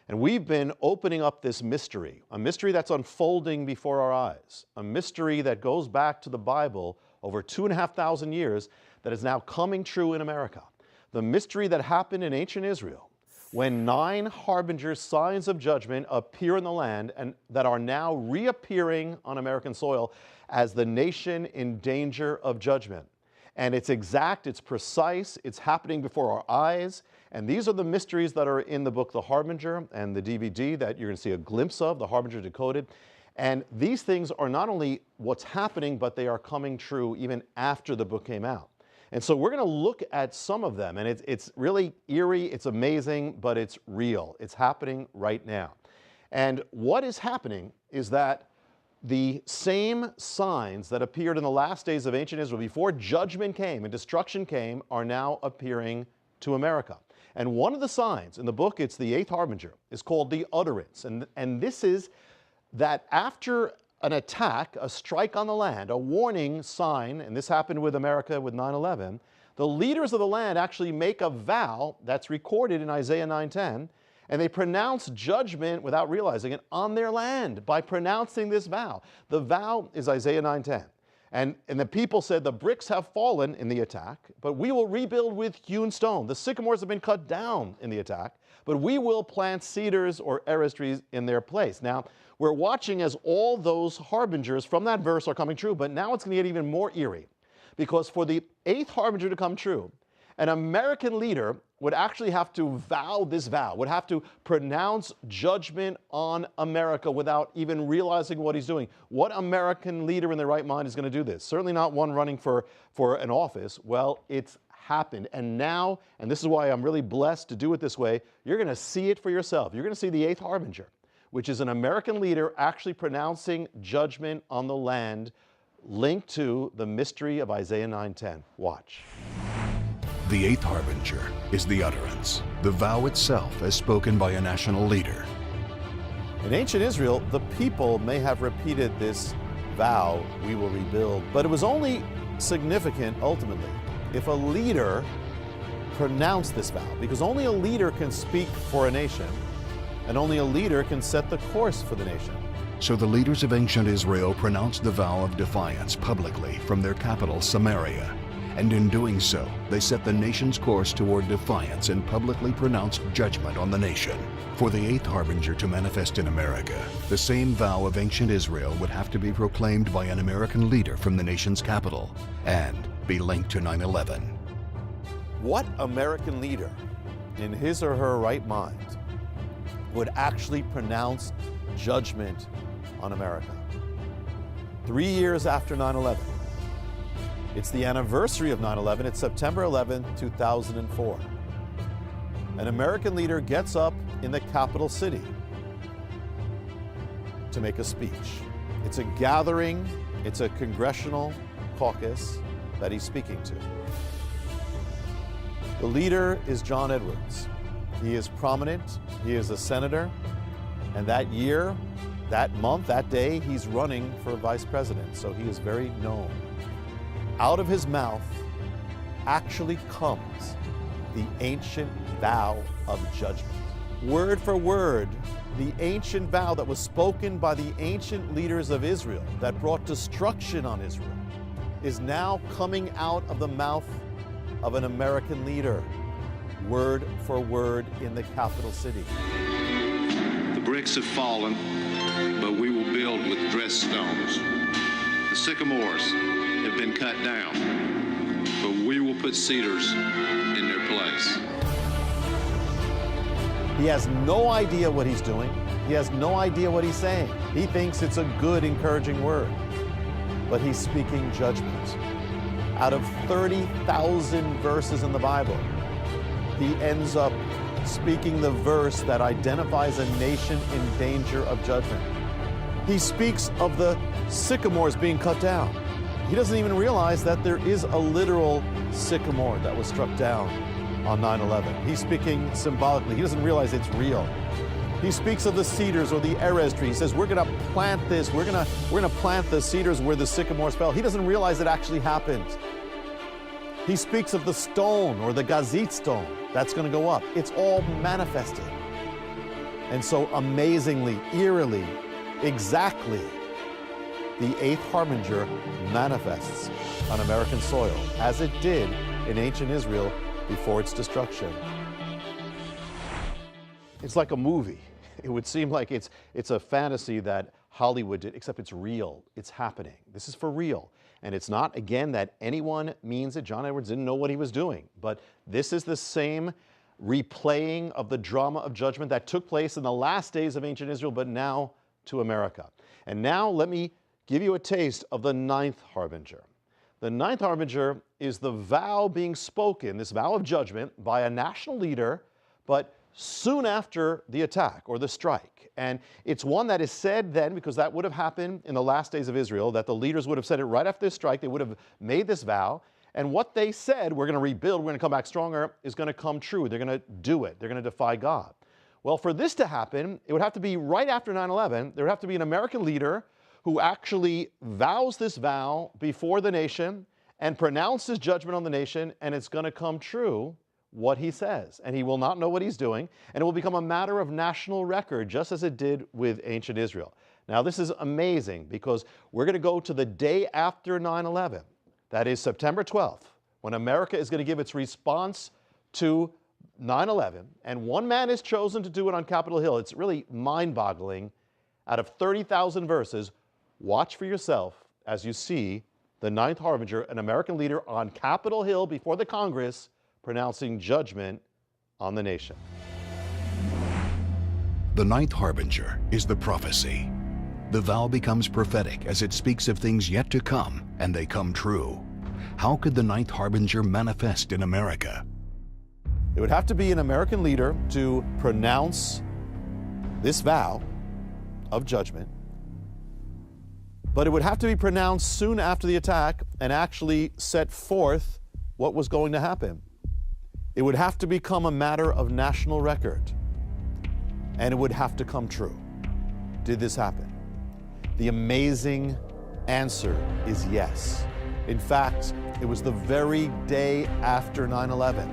And we've been opening up this mystery, a mystery that's unfolding before our eyes, a mystery that goes back to the Bible over 2,500 years that is now coming true in America. The mystery that happened in ancient Israel when 9 harbinger signs of judgment appear in the land and that are now reappearing on American soil as the nation in danger of judgment. And it's exact, it's precise, it's happening before our eyes. And these are the mysteries that are in the book The Harbinger and the DVD that you're going to see a glimpse of, The Harbinger Decoded. And these things are not only what's happening, but they are coming true even after the book came out. And so we're going to look at some of them, and it's really eerie, it's amazing, but it's real. It's happening right now. And what is happening is that the same signs that appeared in the last days of ancient Israel before judgment came and destruction came are now appearing to America. And one of the signs in the book, it's the 8th Harbinger, is called the utterance. And this is that after an attack, a strike on the land, a warning sign, and this happened with America with 9/11, the leaders of the land actually make a vow that's recorded in Isaiah 9:10, And they pronounce judgment without realizing it on their land by pronouncing this vow. The vow is Isaiah 9:10. And the people said, the bricks have fallen in the attack, but we will rebuild with hewn stone. The sycamores have been cut down in the attack, but we will plant cedars or arras trees in their place. Now, we're watching as all those harbingers from that verse are coming true, but now it's going to get even more eerie. Because for the 8th harbinger to come true, an American leader would actually have to vow this vow, would have to pronounce judgment on America without even realizing what he's doing. What American leader in their right mind is going to do this? Certainly not one running for an office. Well, it's happened. And now, and this is why I'm really blessed to do it this way, you're going to see it for yourself. You're going to see the 8th harbinger, which is an American leader actually pronouncing judgment on the land linked to the mystery of Isaiah 9:10. Watch. The 8th harbinger is the utterance, the vow itself as spoken by a national leader. In ancient Israel, the people may have repeated this vow, we will rebuild, but it was only significant ultimately if a leader pronounced this vow, because only a leader can speak for a nation, and only a leader can set the course for the nation. So the leaders of ancient Israel pronounced the vow of defiance publicly from their capital, Samaria. And in doing so, they set the nation's course toward defiance and publicly pronounced judgment on the nation. For the 8th harbinger to manifest in America, the same vow of ancient Israel would have to be proclaimed by an American leader from the nation's capital and be linked to 9/11. What American leader in his or her right mind would actually pronounce judgment on America? 3 years after 9/11. It's the anniversary of 9/11. It's September 11, 2004. An American leader gets up in the capital city to make a speech. It's a gathering, it's a congressional caucus that he's speaking to. The leader is John Edwards. He is prominent, he is a senator, and that year, that month, that day, he's running for vice president, so he is very known. Out of his mouth actually comes the ancient vow of judgment. Word for word, the ancient vow that was spoken by the ancient leaders of Israel that brought destruction on Israel is now coming out of the mouth of an American leader, word for word in the capital city. The bricks have fallen, but we will build with dressed stones. The sycamores have been cut down, but we will put cedars in their place. He has no idea what he's doing. He has no idea what he's saying. He thinks it's a good, encouraging word, but he's speaking judgment. Out of 30,000 verses in the Bible, he ends up speaking the verse that identifies a nation in danger of judgment. He speaks of the sycamores being cut down. He doesn't even realize that there is a literal sycamore that was struck down on 9/11. He's speaking symbolically. He doesn't realize it's real. He speaks of the cedars or the arras tree. He says, we're going to plant this. We're going to plant the cedars where the sycamores fell. He doesn't realize it actually happened. He speaks of the stone or the gazit stone that's going to go up. It's all manifested. And so amazingly, eerily, exactly, the 8th harbinger manifests on American soil, as it did in ancient Israel before its destruction. It's like a movie. It would seem like it's a fantasy that Hollywood did, except it's real. It's happening. This is for real. And it's not, again, that anyone means that John Edwards didn't know what he was doing. But this is the same replaying of the drama of judgment that took place in the last days of ancient Israel, but now to America. And now let me give you a taste of the 9th harbinger. The 9th harbinger is the vow being spoken, this vow of judgment, by a national leader, but soon after the attack or the strike. And it's one that is said then, because that would have happened in the last days of Israel, that the leaders would have said it right after this strike. They would have made this vow. And what they said, we're going to rebuild, we're going to come back stronger, is going to come true. They're going to do it. They're going to defy God. Well, for this to happen, it would have to be right after 9/11. There would have to be an American leader who actually vows this vow before the nation and pronounces judgment on the nation, and it's going to come true what he says, and he will not know what he's doing, and it will become a matter of national record, just as it did with ancient Israel. Now, this is amazing because we're going to go to the day after 9/11. That is September 12th, when America is going to give its response to 9/11, and one man is chosen to do it on Capitol Hill. It's really mind-boggling. Out of 30,000 verses, watch for yourself as you see the ninth harbinger, an American leader on Capitol Hill before the Congress, pronouncing judgment on the nation. The ninth harbinger is the prophecy. The vow becomes prophetic as it speaks of things yet to come, and they come true. How could the ninth harbinger manifest in America? It would have to be an American leader to pronounce this vow of judgment, but it would have to be pronounced soon after the attack and actually set forth what was going to happen. It would have to become a matter of national record, and it would have to come true. Did this happen? The amazing answer is yes. In fact, it was the very day after 9/11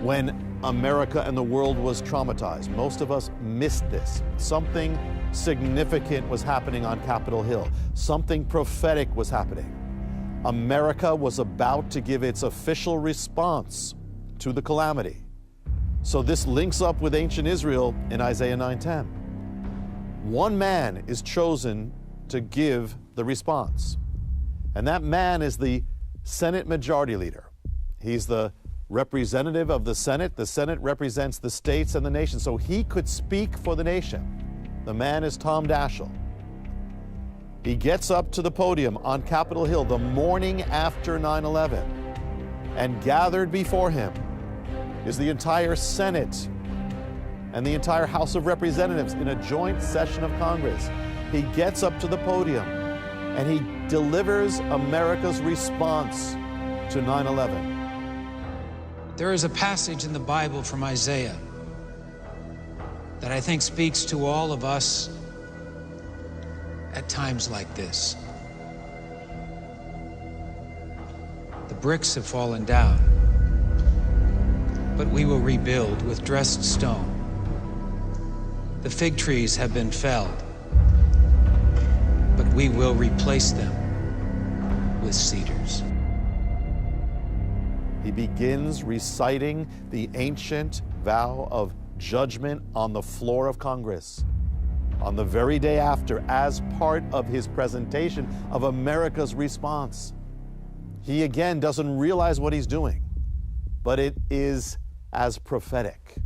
when America and the world was traumatized. Most of us missed this. Something significant was happening on Capitol Hill. Something prophetic was happening. America was about to give its official response to the calamity. So this links up with ancient Israel in Isaiah 9:10. One man is chosen to give the response, and that man is the Senate Majority Leader. He's the representative of the Senate. The Senate represents the states and the nation, so he could speak for the nation. The man is Tom Daschle. He gets up to the podium on Capitol Hill the morning after 9/11, and gathered before him is the entire Senate and the entire House of Representatives in a joint session of Congress. He gets up to the podium and he delivers America's response to 9/11. There is a passage in the Bible from Isaiah that I think speaks to all of us at times like this. The bricks have fallen down, but we will rebuild with dressed stone. The fig trees have been felled, but we will replace them with cedars. He begins reciting the ancient vow of judgment on the floor of Congress on the very day after, as part of his presentation of America's response. He again doesn't realize what he's doing, but it is as prophetic.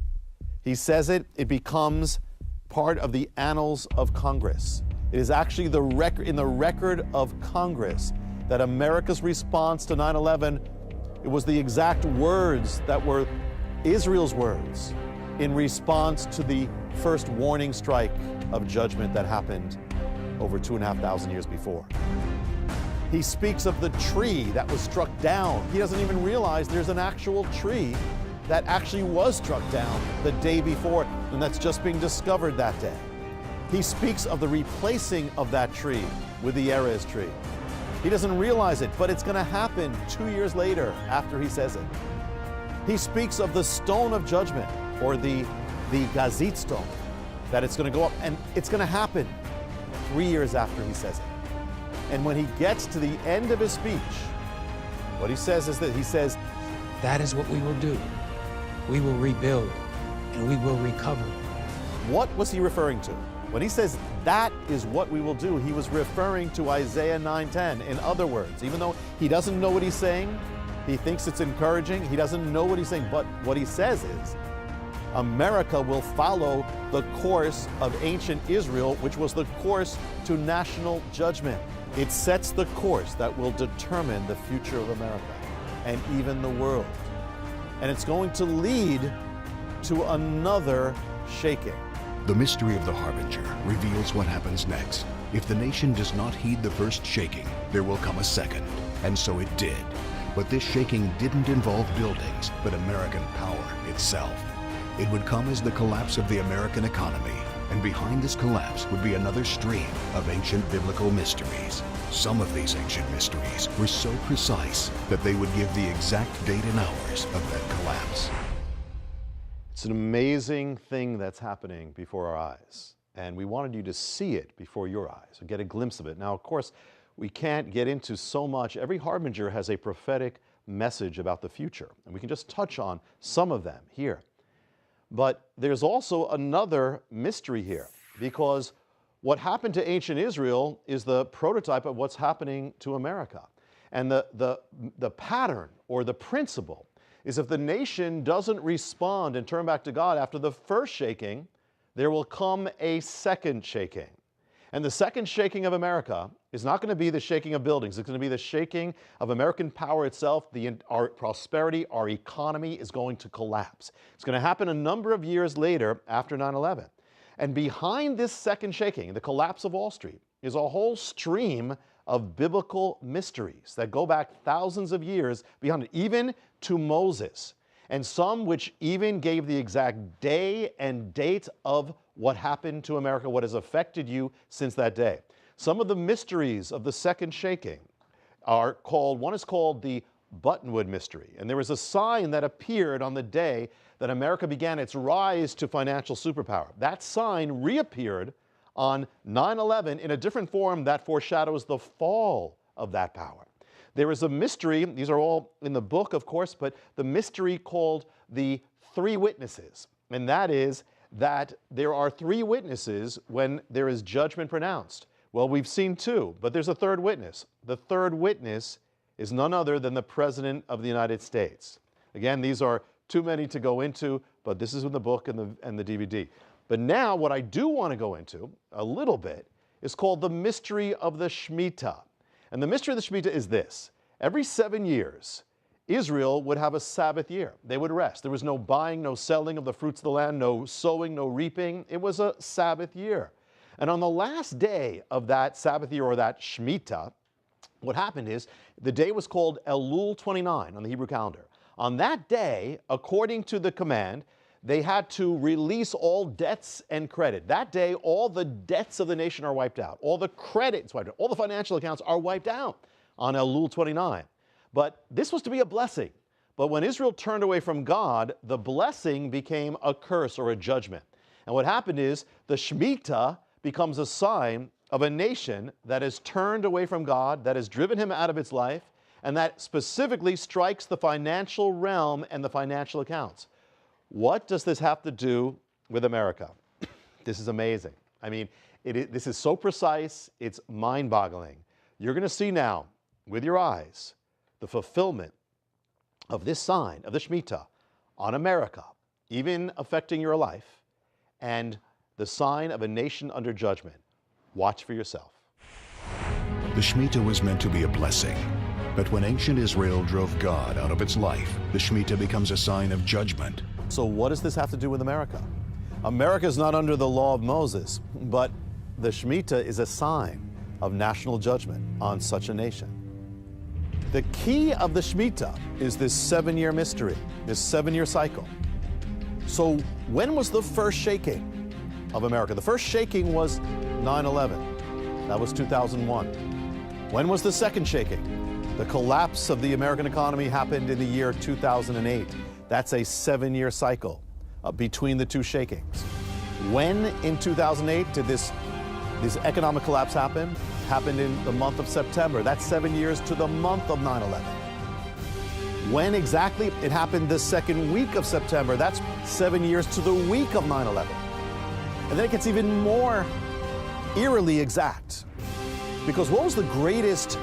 He says it, it becomes part of the annals of Congress. It is actually in the record of Congress that America's response to 9/11, it was the exact words that were Israel's words in response to the first warning strike of judgment that happened over 2,500 years before. He speaks of the tree that was struck down. He doesn't even realize there's an actual tree that actually was struck down the day before, and that's just being discovered that day. He speaks of the replacing of that tree with the Erez tree. He doesn't realize it, but it's going to happen 2 years later after he says it. He speaks of the stone of judgment, or the gazit stone, that it's going to go up, and it's going to happen 3 years after he says it. And when he gets to the end of his speech, what he says is that he says, that is what we will do. We will rebuild and we will recover. What was he referring to? When he says that is what we will do, he was referring to Isaiah 9:10. In other words, even though he doesn't know what he's saying, he thinks it's encouraging, he doesn't know what he's saying, but what he says is, America will follow the course of ancient Israel, which was the course to national judgment. It sets the course that will determine the future of America and even the world. And it's going to lead to another shaking. The mystery of the harbinger reveals what happens next. If the nation does not heed the first shaking, there will come a second. And so it did. But this shaking didn't involve buildings, but American power itself. It would come as the collapse of the American economy, And behind this collapse would be another stream of ancient biblical mysteries. Some of these ancient mysteries were so precise that they would give the exact date and hours of that collapse. It's an amazing thing that's happening before our eyes, and we wanted you to see it before your eyes, or get a glimpse of it. Now, of course, we can't get into so much. Every harbinger has a prophetic message about the future, and we can just touch on some of them here. But there's also another mystery here, because what happened to ancient Israel is the prototype of what's happening to America. And the pattern or the principle is if the nation doesn't respond and turn back to God after the first shaking, there will come a second shaking. And the second shaking of America is not going to be the shaking of buildings. It's going to be the shaking of American power itself. Our prosperity, our economy is going to collapse. It's going to happen a number of years later after 9/11. And behind this second shaking, the collapse of Wall Street, is a whole stream of biblical mysteries that go back thousands of years beyond it, even to Moses, and some which even gave the exact day and date of what happened to America, what has affected you since that day. Some of the mysteries of the second shaking are called, one is called the Buttonwood Mystery, and there was a sign that appeared on the day that America began its rise to financial superpower. That sign reappeared on 9/11 in a different form that foreshadows the fall of that power. There is a mystery, these are all in the book, of course, but the mystery called the three witnesses, and that is that there are three witnesses when there is judgment pronounced. Well, we've seen two, but there's a third witness. The third witness is none other than the President of the United States. Again, these are too many to go into, but this is in the book and the DVD. But now what I do want to go into a little bit is called the mystery of the Shemitah. And the mystery of the Shemitah is this. Every 7 years, Israel would have a Sabbath year. They would rest. There was no buying, no selling of the fruits of the land, no sowing, no reaping. It was a Sabbath year. And on the last day of that Sabbath year, or that Shemitah, what happened is the day was called Elul 29 on the Hebrew calendar. On that day, according to the command, they had to release all debts and credit. That day, all the debts of the nation are wiped out. All the credit is wiped out. All the financial accounts are wiped out on Elul 29. But this was to be a blessing. But when Israel turned away from God, the blessing became a curse or a judgment. And what happened is the Shemitah becomes a sign of a nation that has turned away from God, that has driven him out of its life, and that specifically strikes the financial realm and the financial accounts. What does this have to do with America? This is amazing. I mean, this is so precise, it's mind-boggling. You're going to see now, with your eyes, the fulfillment of this sign of the Shemitah on America, even affecting your life, and the sign of a nation under judgment. Watch for yourself. The Shemitah was meant to be a blessing. But when ancient Israel drove God out of its life, the Shemitah becomes a sign of judgment. So what does this have to do with America? America is not under the law of Moses, but the Shemitah is a sign of national judgment on such a nation. The key of the Shemitah is this 7-year mystery, this 7-year cycle. So when was the first shaking of America? The first shaking was 9/11. That was 2001. When was the second shaking? The collapse of the American economy happened in the year 2008. That's a 7-year cycle between the two shakings. When in 2008 did this economic collapse happen? Happened in the month of September. That's 7 years to the month of 9/11. When exactly? It happened the second week of September. That's 7 years to the week of 9/11. And then it gets even more eerily exact. Because what was the greatest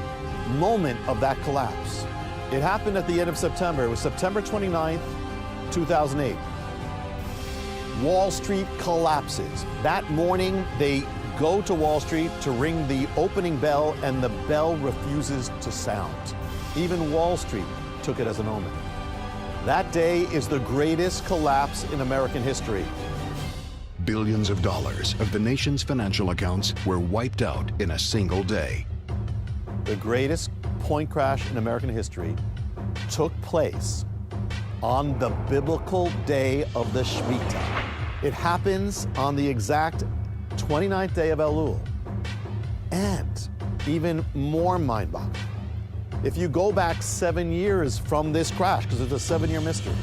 moment of that collapse? It happened at the end of September. It was September 29th, 2008. Wall Street collapses. That morning, they go to Wall Street to ring the opening bell, and the bell refuses to sound. Even Wall Street took it as an omen. That day is the greatest collapse in American history. Billions of dollars of the nation's financial accounts were wiped out in a single day. The greatest point crash in American history took place on the biblical day of the Shemitah. It happens on the exact 29th day of Elul. And even more mind-boggling, if you go back 7 years from this crash, because it's a 7-year mystery,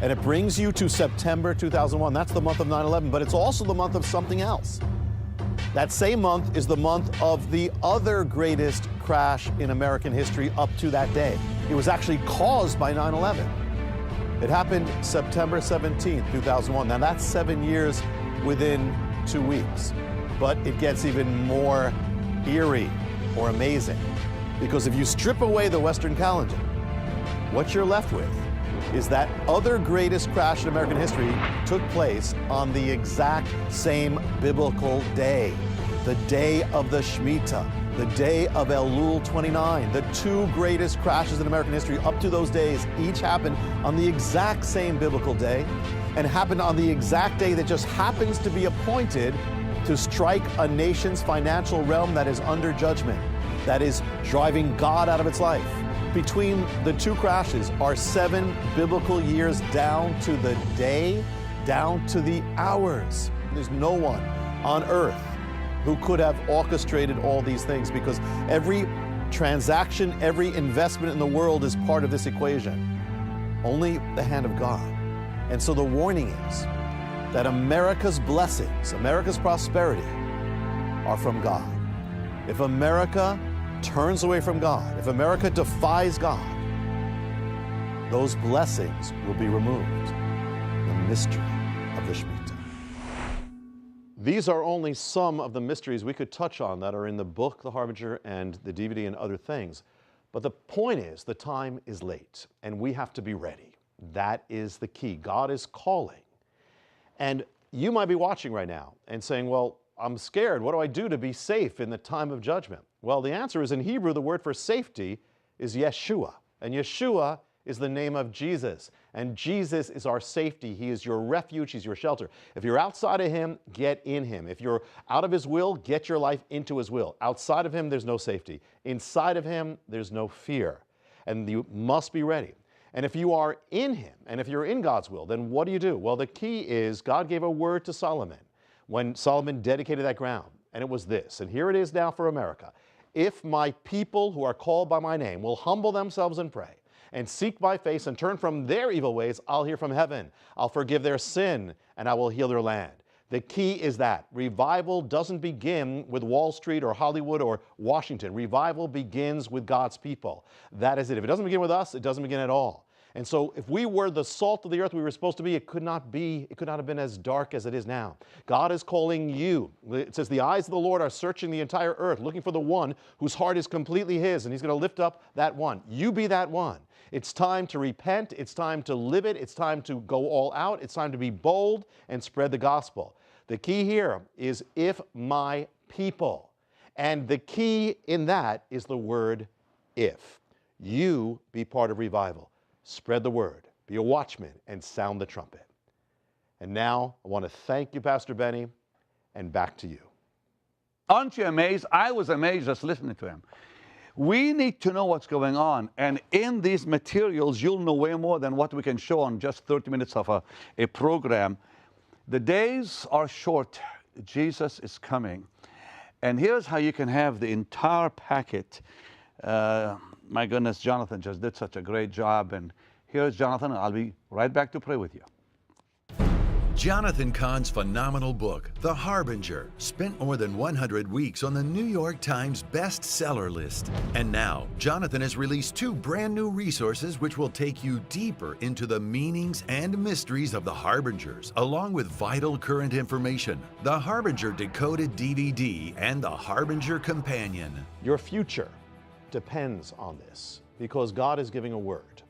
and it brings you to September 2001, that's the month of 9/11, but it's also the month of something else. That same month is the month of the other greatest crash in American history up to that day. It was actually caused by 9/11. It happened September 17th, 2001. Now that's 7 years within 2 weeks, but it gets even more eerie or amazing, because if you strip away the Western calendar, what you're left with is that other greatest crash in American history took place on the exact same biblical day, the day of the Shemitah, the day of Elul 29. The two greatest crashes in American history up to those days each happened on the exact same biblical day, and happened on the exact day that just happens to be appointed to strike a nation's financial realm that is under judgment, that is driving God out of its life. Between the two crashes are 7 biblical years down to the day, down to the hours. There's no one on earth who could have orchestrated all these things, because every transaction, every investment in the world is part of this equation. Only the hand of God. And so the warning is that America's blessings, America's prosperity are from God. If America turns away from God, if America defies God, those blessings will be removed. The mystery of the Shemitah. These are only some of the mysteries we could touch on that are in the book, The Harbinger, and the DVD and other things. But the point is, the time is late, and we have to be ready. That is the key. God is calling. And you might be watching right now and saying, well, I'm scared. What do I do to be safe in the time of judgment? Well, the answer is, in Hebrew, the word for safety is Yeshua. And Yeshua is the name of Jesus. And Jesus is our safety. He is your refuge. He's your shelter. If you're outside of Him, get in Him. If you're out of His will, get your life into His will. Outside of Him, there's no safety. Inside of Him, there's no fear. And you must be ready. And if you are in Him, and if you're in God's will, then what do? Well, the key is God gave a word to Solomon when Solomon dedicated that ground. And it was this, and here it is now for America. If my people who are called by my name will humble themselves and pray, and seek my face and turn from their evil ways, I'll hear from heaven. I'll forgive their sin, and I will heal their land. The key is that revival doesn't begin with Wall Street or Hollywood or Washington. Revival begins with God's people. That is it. If it doesn't begin with us, it doesn't begin at all. And so if we were the salt of the earth we were supposed to be, it could not have been as dark as it is now. God is calling you. It says the eyes of the Lord are searching the entire earth, looking for the one whose heart is completely His, and He's going to lift up that one. You be that one. It's time to repent. It's time to live it. It's time to go all out. It's time to be bold and spread the gospel. The key here is if my people. And the key in that is the word if. You be part of revival. Spread the word. Be a watchman and sound the trumpet. And now I want to thank you, Pastor Benny, and back to you. Aren't you amazed? I was amazed just listening to him. We need to know what's going on. And in these materials, you'll know way more than what we can show on just 30 minutes of a program. The days are short. Jesus is coming. And here's how you can have the entire packet. My goodness, Jonathan just did such a great job. And here's Jonathan. I'll be right back to pray with you. Jonathan Cahn's phenomenal book, The Harbinger, spent more than 100 weeks on the New York Times bestseller list. And now, Jonathan has released 2 brand new resources which will take you deeper into the meanings and mysteries of the Harbingers, along with vital current information. The Harbinger Decoded DVD and The Harbinger Companion. Your future depends on this, because God is giving a word.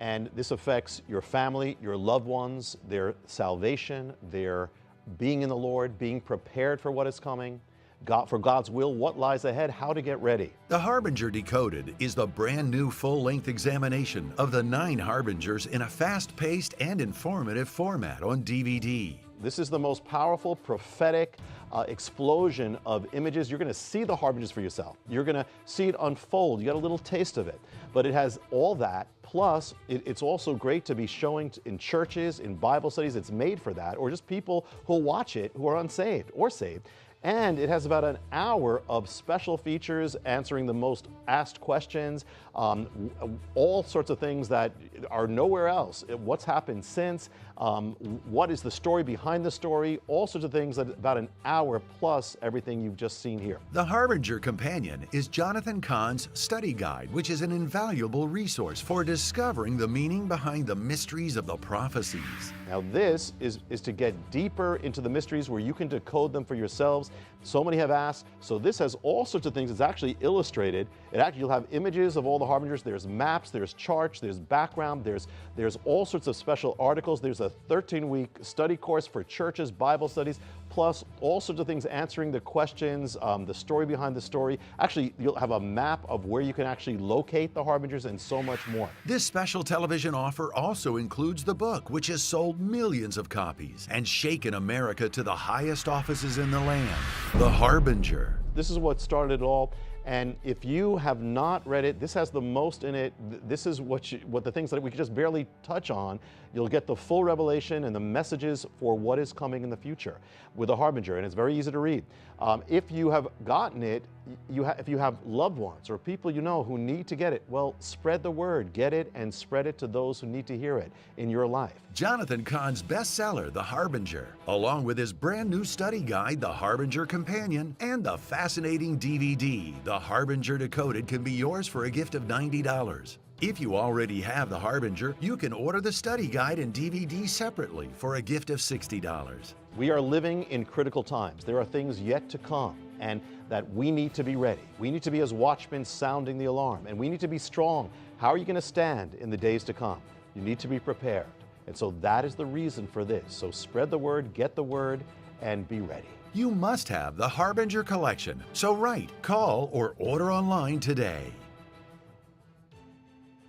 And this affects your family, your loved ones, their salvation, their being in the Lord, being prepared for what is coming, for God's will, what lies ahead, how to get ready. The Harbinger Decoded is the brand new full-length examination of the 9 Harbingers in a fast-paced and informative format on DVD. This is the most powerful prophetic explosion of images. You're going to see the harbingers for yourself. You're going to see it unfold. You got a little taste of it. But it has all that. Plus, it's also great to be showing in churches, in Bible studies. It's made for that, or just people who'll watch it who are unsaved or saved. And it has about an hour of special features answering the most asked questions, all sorts of things that are nowhere else. What's happened since, what is the story behind the story, all sorts of things, that about an hour plus everything you've just seen here. The Harbinger Companion is Jonathan Cahn's study guide, which is an invaluable resource for discovering the meaning behind the mysteries of the prophecies. Now this is to get deeper into the mysteries where you can decode them for yourselves. So many have asked. So this has all sorts of things. It's actually illustrated. You'll have images of all the harbingers. There's maps, there's charts, there's background, there's all sorts of special articles. There's a 13-week study course for churches, Bible studies, plus all sorts of things answering the questions, the story behind the story. Actually, you'll have a map of where you can actually locate the harbingers and so much more. This special television offer also includes the book, which has sold millions of copies and shaken America to the highest offices in the land. The Harbinger. This is what started it all. And if you have not read it, this has the most in it. This is what the things that we could just barely touch on. You'll get the full revelation and the messages for what is coming in the future with The Harbinger, and it's very easy to read. If you have gotten it, if you have loved ones or people you know who need to get it, well, spread the word, get it, and spread it to those who need to hear it in your life. Jonathan Cahn's bestseller, The Harbinger, along with his brand new study guide, The Harbinger Companion, and the fascinating DVD, The Harbinger Decoded, can be yours for a gift of $90. If you already have The Harbinger, you can order the study guide and DVD separately for a gift of $60. We are living in critical times. There are things yet to come, and that we need to be ready. We need to be as watchmen sounding the alarm, and we need to be strong. How are you going to stand in the days to come? You need to be prepared. And so that is the reason for this. So spread the word, get the word, and be ready. You must have the Harbinger collection. So write, call, or order online today.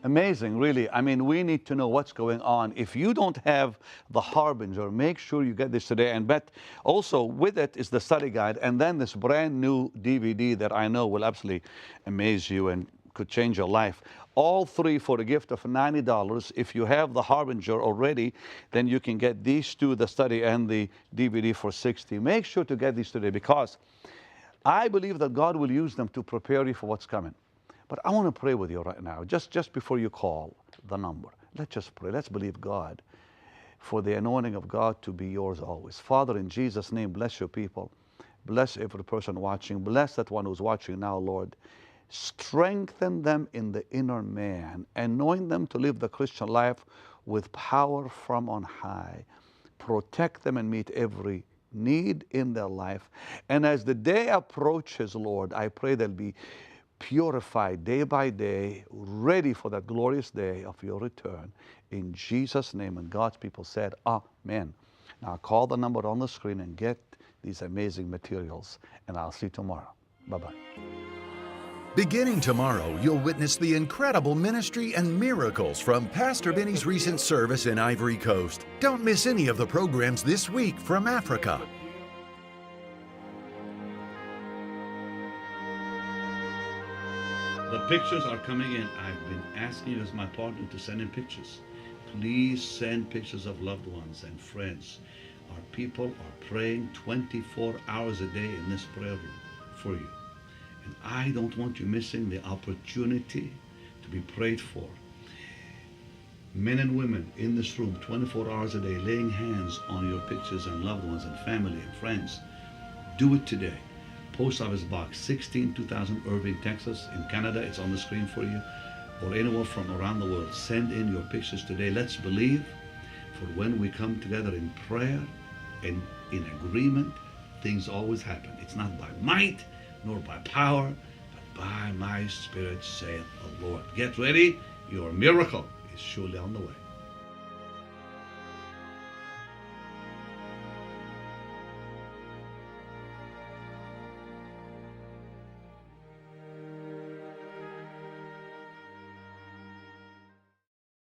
Amazing, really. I mean, we need to know what's going on. If you don't have the Harbinger, make sure you get this today. And but also with it is the study guide, and then this brand new DVD that I know will absolutely amaze you and could change your life. All three for a gift of $90. If you have the Harbinger already, then you can get these two, the study and the DVD, for $60. Make sure to get these today, because I believe that God will use them to prepare you for what's coming. But I want to pray with you right now, just before you call the number. Let's just pray. Let's believe God for the anointing of God to be yours always. Father, in Jesus' name, bless your people. Bless every person watching. Bless that one who's watching now, Lord. Strengthen them in the inner man. Anoint them to live the Christian life with power from on high. Protect them and meet every need in their life. And as the day approaches, Lord, I pray they'll be purified day by day, ready for that glorious day of your return. In Jesus' name, and God's people said, Amen. Now call the number on the screen and get these amazing materials, and I'll see you tomorrow. Bye-bye. Beginning tomorrow, you'll witness the incredible ministry and miracles from Pastor Benny's recent service in Ivory Coast. Don't miss any of the programs this week from Africa. The pictures are coming in. I've been asking you as my partner to send in pictures. Please send pictures of loved ones and friends. Our people are praying 24 hours a day in this prayer room for you. And I don't want you missing the opportunity to be prayed for. Men and women in this room 24 hours a day laying hands on your pictures and loved ones and family and friends. Do it today. Post Office Box 16, 2000, Irving, Texas. In Canada, it's on the screen for you. Or anywhere from around the world. Send in your pictures today. Let's believe for when we come together in prayer and in agreement, things always happen. It's not by might nor by power, but by my Spirit, saith the Lord. Get ready. Your miracle is surely on the way.